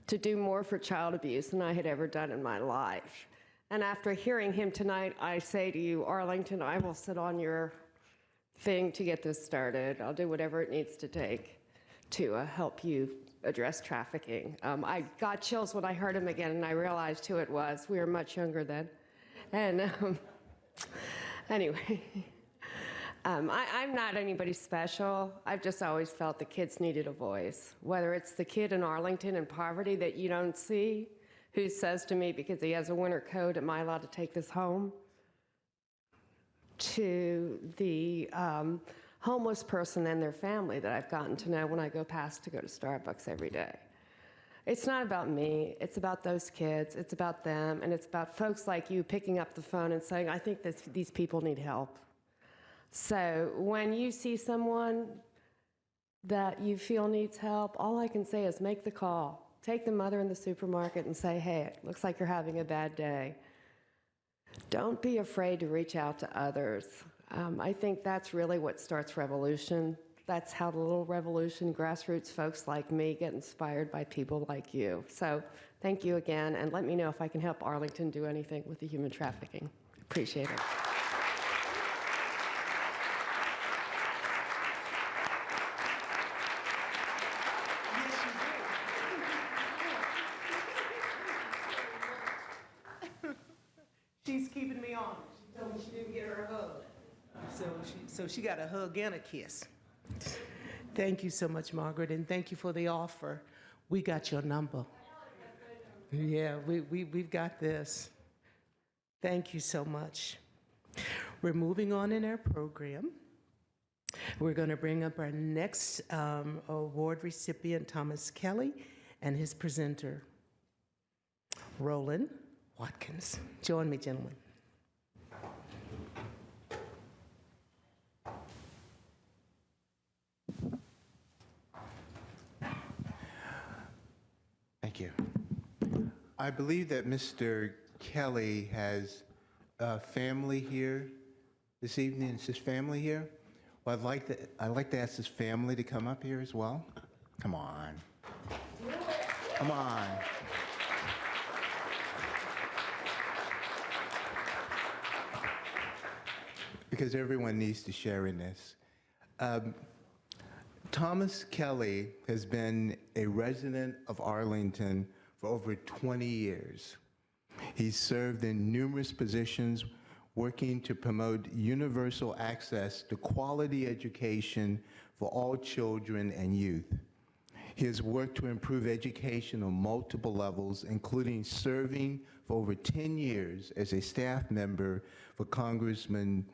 [SPEAKER 8] to do more for child abuse than I had ever done in my life. And after hearing him tonight, I say to you, Arlington, I will sit on your thing to get this started. I'll do whatever it needs to take to help you address trafficking. I got chills when I heard him again, and I realized who it was. We were much younger then. And anyway, I'm not anybody special. I've just always felt the kids needed a voice, whether it's the kid in Arlington in poverty that you don't see, who says to me because he has a winter coat, am I allowed to take this home? To the homeless person and their family that I've gotten to know when I go past to go to Starbucks every day. It's not about me, it's about those kids, it's about them, and it's about folks like you picking up the phone and saying, I think these people need help. So when you see someone that you feel needs help, all I can say is make the call. Take the mother in the supermarket and say, hey, it looks like you're having a bad day. Don't be afraid to reach out to others. I think that's really what starts revolution. That's how the little revolution, grassroots folks like me get inspired by people like you. So thank you again, and let me know if I can help Arlington do anything with the human trafficking. Appreciate it.
[SPEAKER 1] She's keeping me on. She told me she didn't get her a hug. So she got a hug and a kiss. Thank you so much, Margaret, and thank you for the offer. We got your number. Yeah, we've got this. Thank you so much. We're moving on in our program. We're going to bring up our next award recipient, Thomas Kelley, and his presenter, Roland Watkins. Join me, gentlemen.
[SPEAKER 3] Thank you. I believe that Mr. Kelley has family here this evening. Is his family here? Well, I'd like to ask his family to come up here as well. Come on. Come on. Because everyone needs to share in this. Thomas Kelley has been a resident of Arlington for over 20 years. He's served in numerous positions working to promote universal access to quality education for all children and youth. He has worked to improve education on multiple levels, including serving for over 10 years as a staff member for Congressman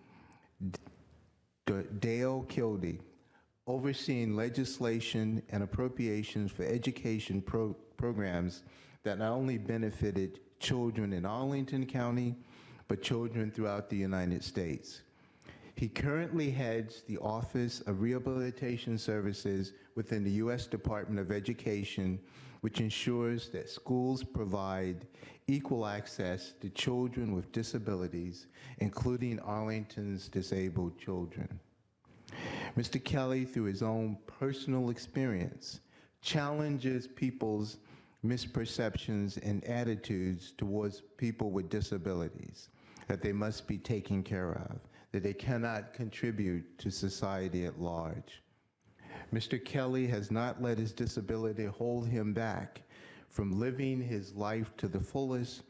[SPEAKER 3] Dale Kelley, overseeing legislation and appropriations for education programs that not only benefited children in Arlington County, but children throughout the United States. He currently heads the Office of Rehabilitation Services within the U.S. Department of Education, which ensures that schools provide equal access to children with disabilities, including Arlington's disabled children. Mr. Kelley, through his own personal experience, challenges people's misperceptions, and attitudes towards people with disabilities, that they must be taken care of, that they cannot contribute to society at large. Mr. Kelley has not let his disability hold him back from living his life to the fullest,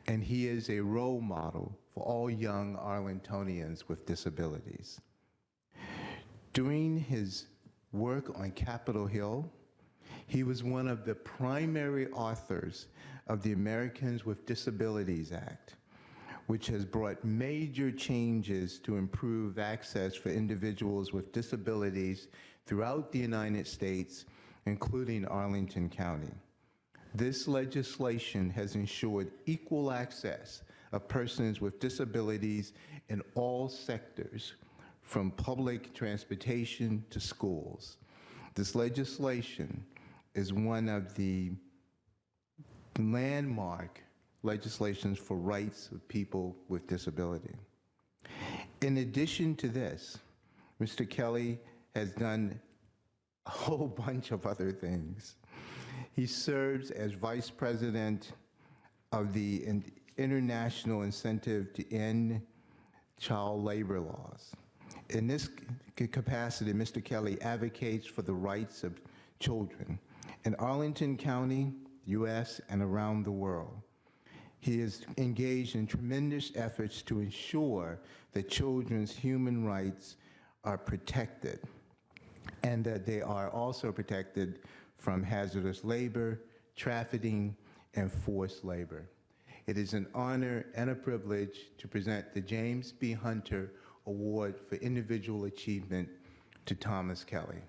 [SPEAKER 3] and he is a role model for all young Arlingtonians with disabilities. During his work on Capitol Hill, he was one of the primary authors of the Americans with Disabilities Act, which has brought major changes to improve access for individuals with disabilities throughout the United States, including Arlington County. This legislation has ensured equal access of persons with disabilities in all sectors, from public transportation to schools. This legislation is one of the landmark legislations for rights of people with disability. In addition to this, Mr. Kelley has done a whole bunch of other things. He serves as Vice President of the International Incentive to End Child Labor Laws. In this capacity, Mr. Kelley advocates for the rights of children in Arlington County, U.S., and around the world. He is engaged in tremendous efforts to ensure that children's human rights are protected, and that they are also protected from hazardous labor, trafficking, and forced labor. It is an honor and a privilege to present the James B. Hunter Award for Individual Achievement to Thomas Kelley.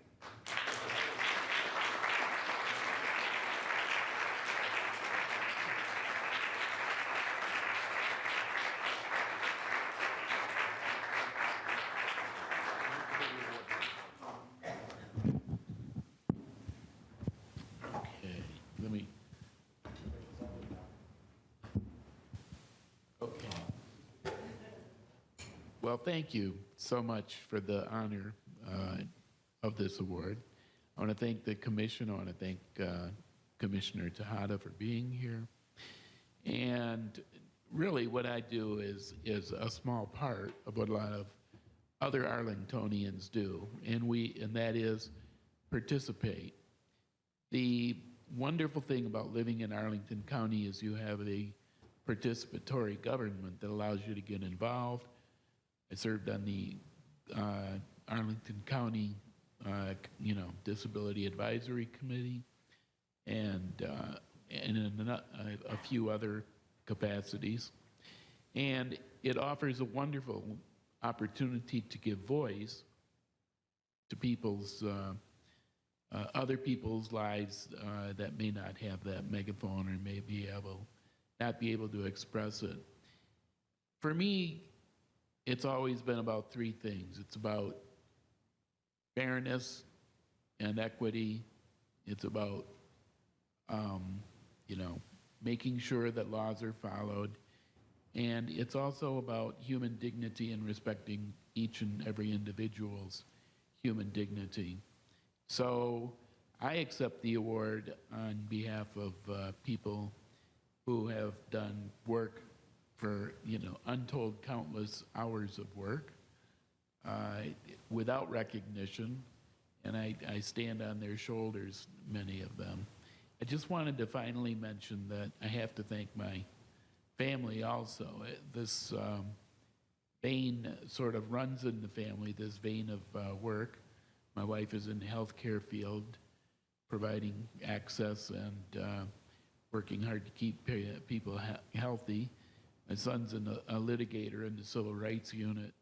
[SPEAKER 9] Well, thank you so much for the honor of this award. I want to thank the commission. I want to thank Commissioner Tejada for being here. And really what I do is a small part of what a lot of other Arlingtonians do, and that is participate. The wonderful thing about living in Arlington County is you have a participatory government that allows you to get involved. I served on the Arlington County, Disability Advisory Committee, and in a few other capacities. And it offers a wonderful opportunity to give voice to people's, other people's lives that may not have that megaphone or may not be able to express it. For me, it's always been about three things. It's about fairness and equity. It's about, making sure that laws are followed. And it's also about human dignity and respecting each and every individual's human dignity. So I accept the award on behalf of people who have done work for untold countless hours of work without recognition, and I stand on their shoulders, many of them. I just wanted to finally mention that I have to thank my family also. This vein sort of runs in the family, this vein of work. My wife is in the healthcare field, providing access and working hard to keep people healthy. My son's a litigator in the civil rights unit.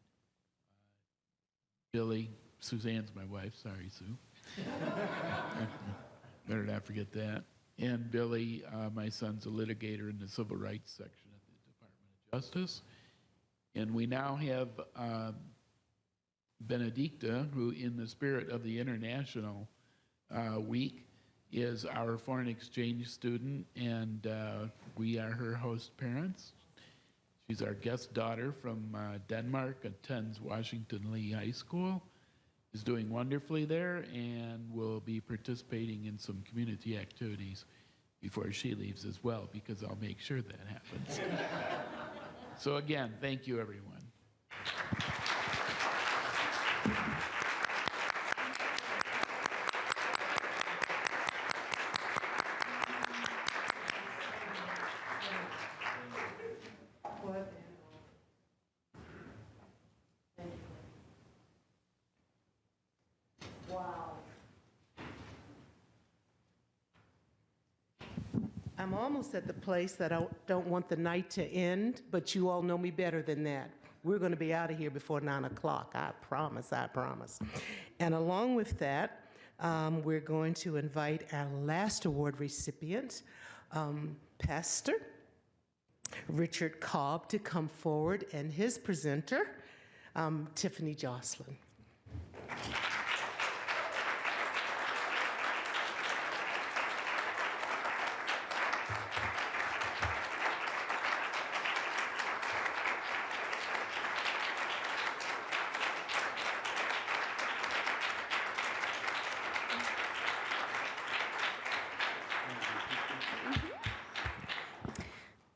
[SPEAKER 9] Billy, Suzanne's my wife, sorry, Sue. Better not forget that. And Billy, my son's a litigator in the civil rights section at the Department of Justice. And we now have Benedicta, who in the spirit of the International Week is our foreign exchange student, and we are her host parents. She's our guest daughter from Denmark, attends Washington Lee High School, is doing wonderfully there, and will be participating in some community activities before she leaves as well, because I'll make sure that happens. So again, thank you, everyone.
[SPEAKER 1] I'm almost at the place that I don't want the night to end, but you all know me better than that. We're going to be out of here before 9 o'clock. I promise, I promise. And along with that, we're going to invite our last award recipient, Pastor Richard Cobb, to come forward, and his presenter, Tiffany Jocelyn.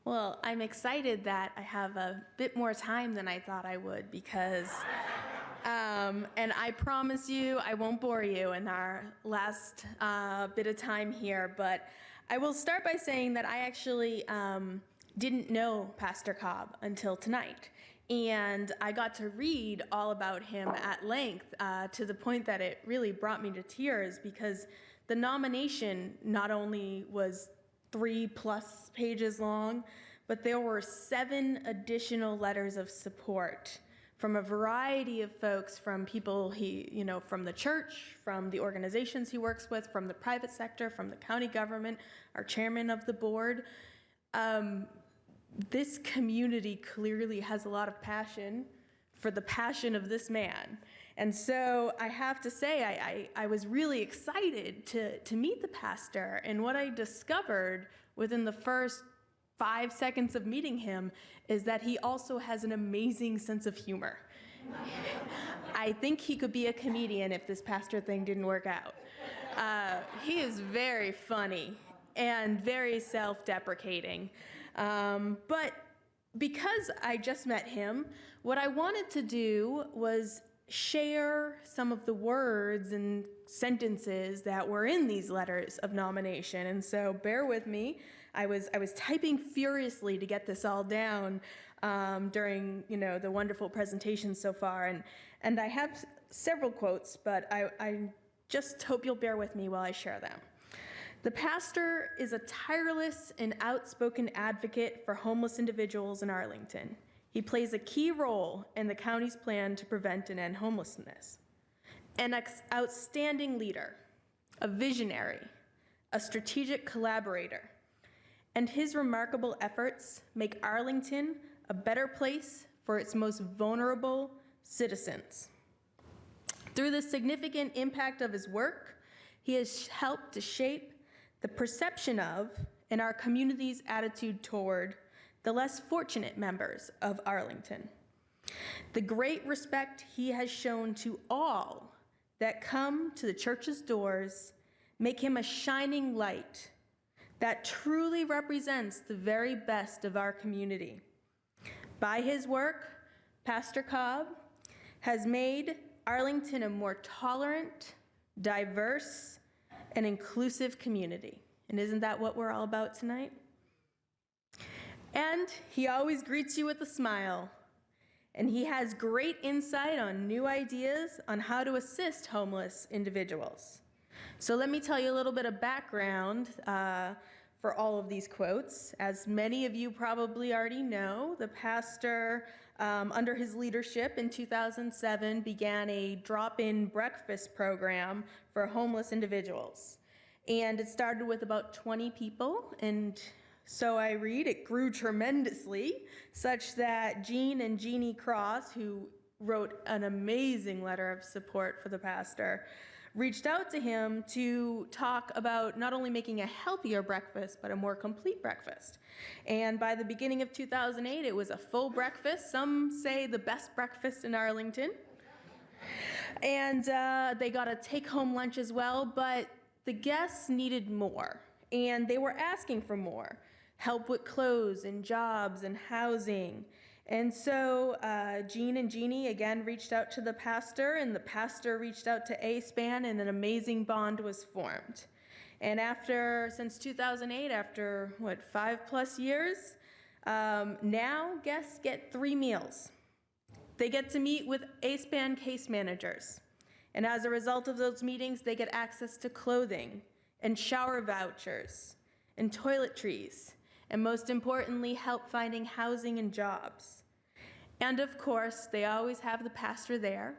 [SPEAKER 10] Well, I'm excited that I have a bit more time than I thought I would because, and I promise you I won't bore you in our last bit of time here, but I will start by saying that I actually didn't know Pastor Cobb until tonight. And I got to read all about him at length to the point that it really brought me to tears, because the nomination not only was 3+ pages long, but there were 7 additional letters of support from a variety of folks, from people from the church, from the organizations he works with, from the private sector, from the county government, our chairman of the board. This community clearly has a lot of passion for the passion of this man. And so I have to say, I was really excited to meet the pastor, and what I discovered within the first 5 seconds of meeting him is that he also has an amazing sense of humor. I think he could be a comedian if this pastor thing didn't work out. He is very funny and very self-deprecating. But because I just met him, what I wanted to do was share some of the words and sentences that were in these letters of nomination. And so bear with me. I was typing furiously to get this all down during the wonderful presentation so far. And I have several quotes, but I just hope you'll bear with me while I share them. The pastor is a tireless and outspoken advocate for homeless individuals in Arlington. He plays a key role in the county's plan to prevent and end homelessness. An outstanding leader, a visionary, a strategic collaborator, and his remarkable efforts make Arlington a better place for its most vulnerable citizens. Through the significant impact of his work, he has helped to shape the perception of and our community's attitude toward the less fortunate members of Arlington. The great respect he has shown to all that come to the church's doors make him a shining light that truly represents the very best of our community. By his work, Pastor Cobb has made Arlington a more tolerant, diverse, and inclusive community. And isn't that what we're all about tonight? And he always greets you with a smile. And he has great insight on new ideas on how to assist homeless individuals. So let me tell you a little bit of background for all of these quotes. As many of you probably already know, the pastor, under his leadership in 2007, began a drop-in breakfast program for homeless individuals. And it started with about 20 people, and so I read, it grew tremendously, such that Jean and Jeannie Cross, who wrote an amazing letter of support for the pastor, reached out to him to talk about not only making a healthier breakfast, but a more complete breakfast. And by the beginning of 2008, it was a full breakfast. Some say the best breakfast in Arlington. And they got a take-home lunch as well, but the guests needed more. and they were asking for more help with clothes and jobs and housing. And so Jean and Jeannie again reached out to the pastor, and the pastor reached out to A-SPAN, and an amazing bond was formed. And since 2008, after 5+ years, now guests get 3 meals. They get to meet with A-SPAN case managers. And as a result of those meetings, they get access to clothing and shower vouchers and toiletries, and most importantly, help finding housing and jobs. And of course, they always have the pastor there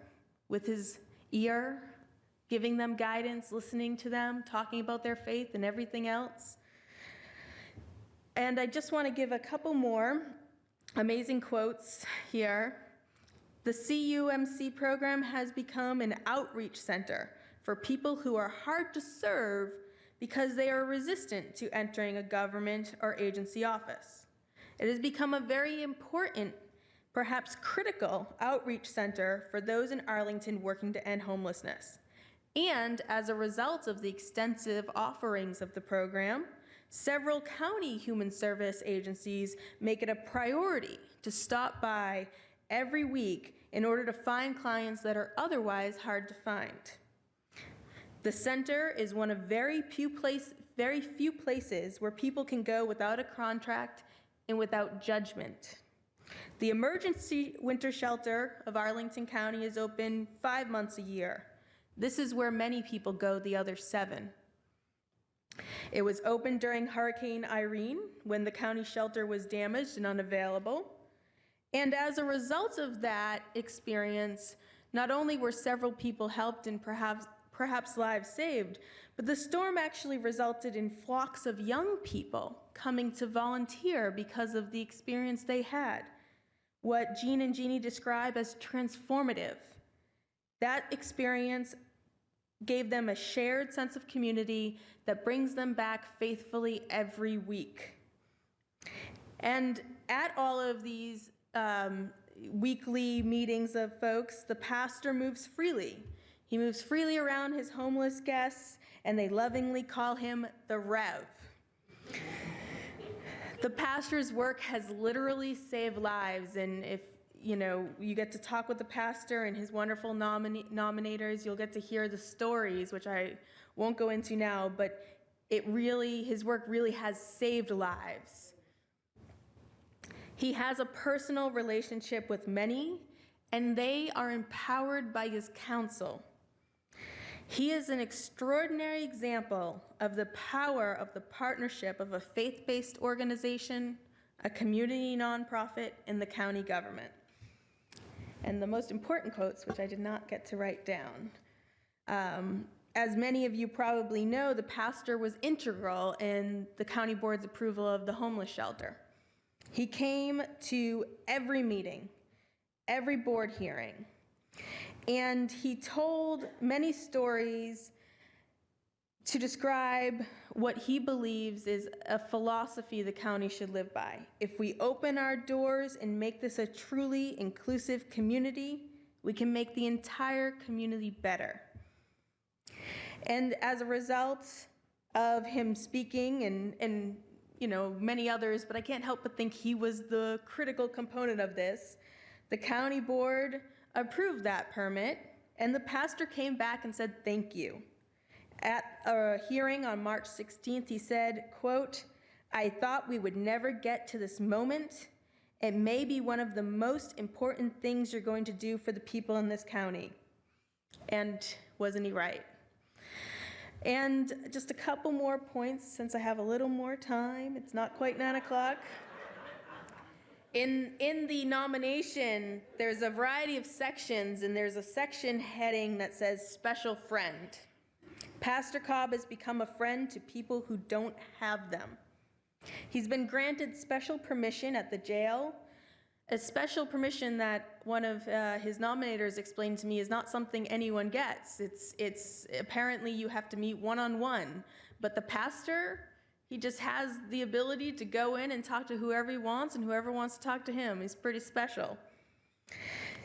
[SPEAKER 10] with his ear, giving them guidance, listening to them, talking about their faith and everything else. And I just want to give a couple more amazing quotes here. The CUMC program has become an outreach center for people who are hard to serve because they are resistant to entering a government or agency office. It has become a very important, perhaps critical, outreach center for those in Arlington working to end homelessness. And as a result of the extensive offerings of the program, several county human service agencies make it a priority to stop by every week in order to find clients that are otherwise hard to find. The center is one of very few places where people can go without a contract and without judgment. The emergency winter shelter of Arlington County is open 5 months a year. This is where many people go the other 7. It was open during Hurricane Irene, when the county shelter was damaged and unavailable. And as a result of that experience, not only were several people helped and perhaps lives saved, but the storm actually resulted in flocks of young people coming to volunteer because of the experience they had. What Jean and Jeannie describe as transformative. That experience gave them a shared sense of community that brings them back faithfully every week. And at all of these weekly meetings of folks, the pastor moves freely. He moves freely around his homeless guests, and they lovingly call him the Rev. The pastor's work has literally saved lives, and if you get to talk with the pastor and his wonderful nominators, you'll get to hear the stories, which I won't go into now, but his work really has saved lives. He has a personal relationship with many, and they are empowered by his counsel. He is an extraordinary example of the power of the partnership of a faith-based organization, a community nonprofit, and the county government. And the most important quotes, which I did not get to write down. As many of you probably know, the pastor was integral in the county board's approval of the homeless shelter. He came to every meeting, every board hearing, and he told many stories to describe what he believes is a philosophy the county should live by. If we open our doors and make this a truly inclusive community, we can make the entire community better. And as a result of him speaking and many others, but I can't help but think he was the critical component of this, the county board approved that permit, and the pastor came back and said, "Thank you." At a hearing on March 16th, he said, quote, "I thought we would never get to this moment. It may be one of the most important things you're going to do for the people in this county." And wasn't he right? And just a couple more points since I have a little more time. It's not quite 9 o'clock. In the nomination, there's a variety of sections, and there's a section heading that says special friend. Pastor Cobb has become a friend to people who don't have them. He's been granted special permission at the jail, a special permission that one of his nominators explained to me is not something anyone gets. It's apparently you have to meet one-on-one, but the pastor, he just has the ability to go in and talk to whoever he wants, and whoever wants to talk to him. He's pretty special.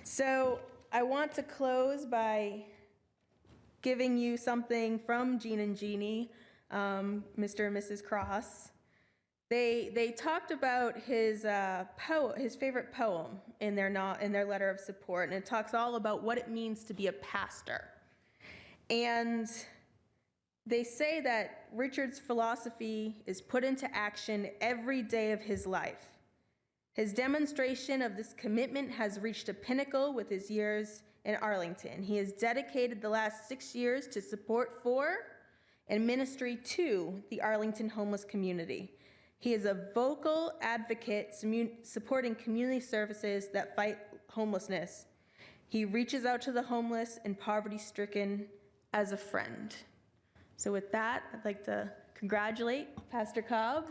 [SPEAKER 10] So I want to close by giving you something from Jean and Jeannie Mr. and Mrs. Cross. They talked about his favorite poem in their letter of support, and it talks all about what it means to be a pastor. And they say that Richard's philosophy is put into action every day of his life. His demonstration of this commitment has reached a pinnacle with his years in Arlington. He has dedicated the last 6 years to support for and ministry to the Arlington homeless community. He is a vocal advocate supporting community services that fight homelessness. He reaches out to the homeless and poverty-stricken as a friend. So with that, I'd like to congratulate Pastor Cobb.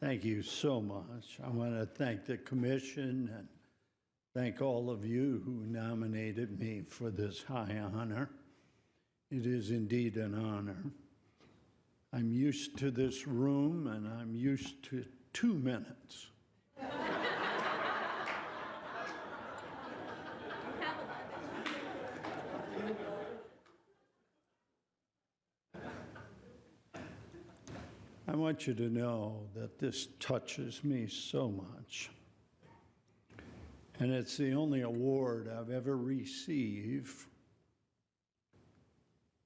[SPEAKER 11] Thank you so much. I want to thank the commission and thank all of you who nominated me for this high honor. It is indeed an honor. I'm used to this room and I'm used to 2 minutes. I want you to know that this touches me so much. And it's the only award I've ever received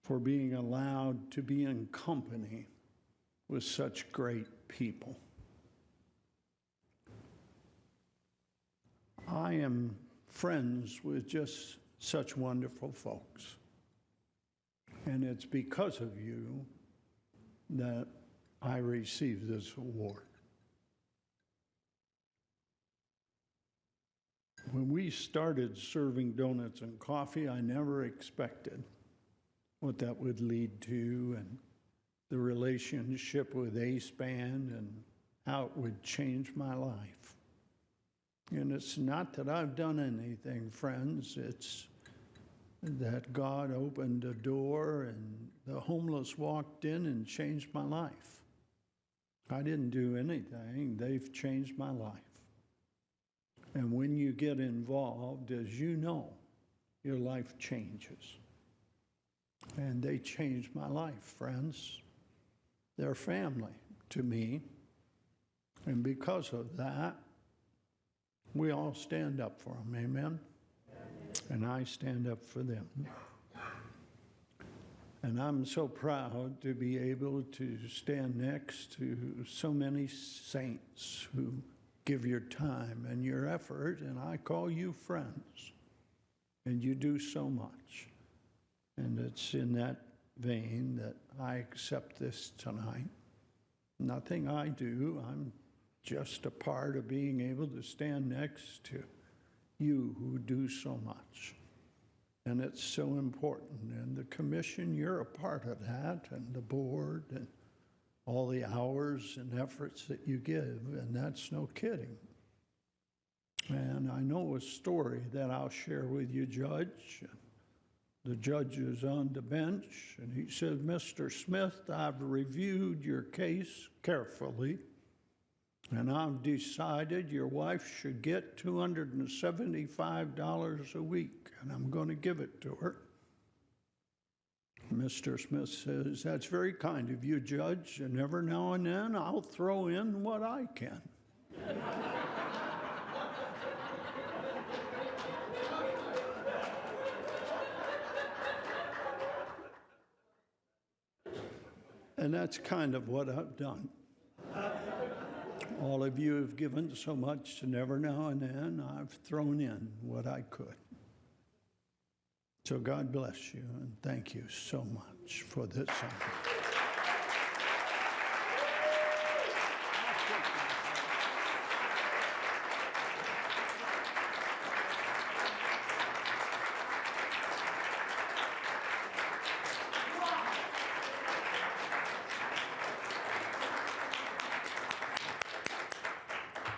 [SPEAKER 11] for being allowed to be in company with such great people. I am friends with just such wonderful folks. And it's because of you that I received this award. When we started serving donuts and coffee, I never expected what that would lead to and the relationship with Ace Band and how it would change my life. And it's not that I've done anything, friends. It's that God opened a door and the homeless walked in and changed my life. I didn't do anything. They've changed my life. And when you get involved, as you know, your life changes. And they changed my life, friends. They're family to me. And because of that, we all stand up for them, amen? And I stand up for them. And I'm so proud to be able to stand next to so many saints who give your time and your effort, and I call you friends. And you do so much. And it's in that vein that I accept this tonight. Nothing I do, I'm just a part of being able to stand next to you who do so much. And it's so important. And the commission, you're a part of that, and the board, and all the hours and efforts that you give, and that's no kidding. And I know a story that I'll share with you, Judge. The judge is on the bench, and he says, Mr. Smith, I've reviewed your case carefully, and I've decided your wife should get $275 a week, and I'm going to give it to her. Mr. Smith says, that's very kind of you, Judge, and every now and then I'll throw in what I can. And that's kind of what I've done. All of you have given so much, and every now and then I've thrown in what I could. So God bless you, and thank you so much for this honor.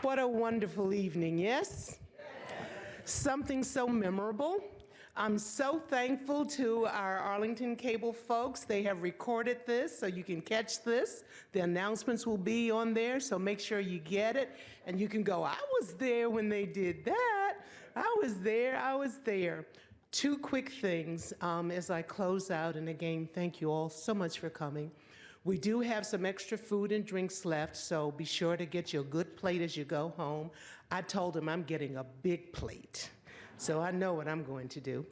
[SPEAKER 1] What a wonderful evening, yes? Something so memorable. I'm so thankful to our Arlington cable folks. They have recorded this so you can catch this. The announcements will be on there, so make sure you get it. And you can go, I was there when they did that. I was there. Two quick things as I close out, and again, thank you all so much for coming. We do have some extra food and drinks left, so be sure to get your good plate as you go home. I told them I'm getting a big plate, so I know what I'm going to do.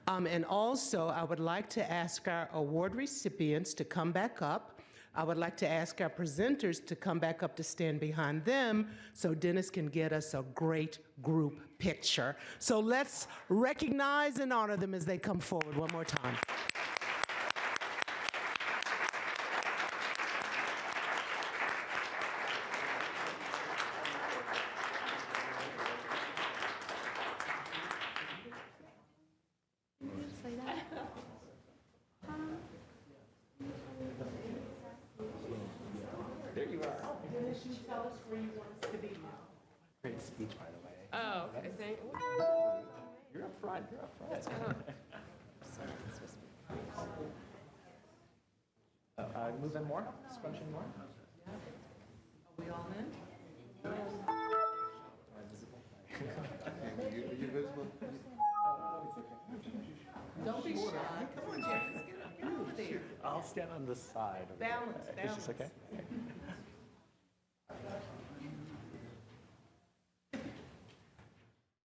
[SPEAKER 1] And also, I would like to ask our award recipients to come back up. I would like to ask our presenters to come back up to stand behind them so Dennis can get us a great group picture. So let's recognize and honor them as they come forward one more time.
[SPEAKER 7] Great speech, by the way.
[SPEAKER 8] Oh, okay, thank you.
[SPEAKER 7] You're up front. Move in more, scrunch in more.
[SPEAKER 1] Are we all in? Don't be shy. Come on, Jerry. Get up there.
[SPEAKER 7] I'll stand on the side.
[SPEAKER 1] Balance.
[SPEAKER 7] Is this okay?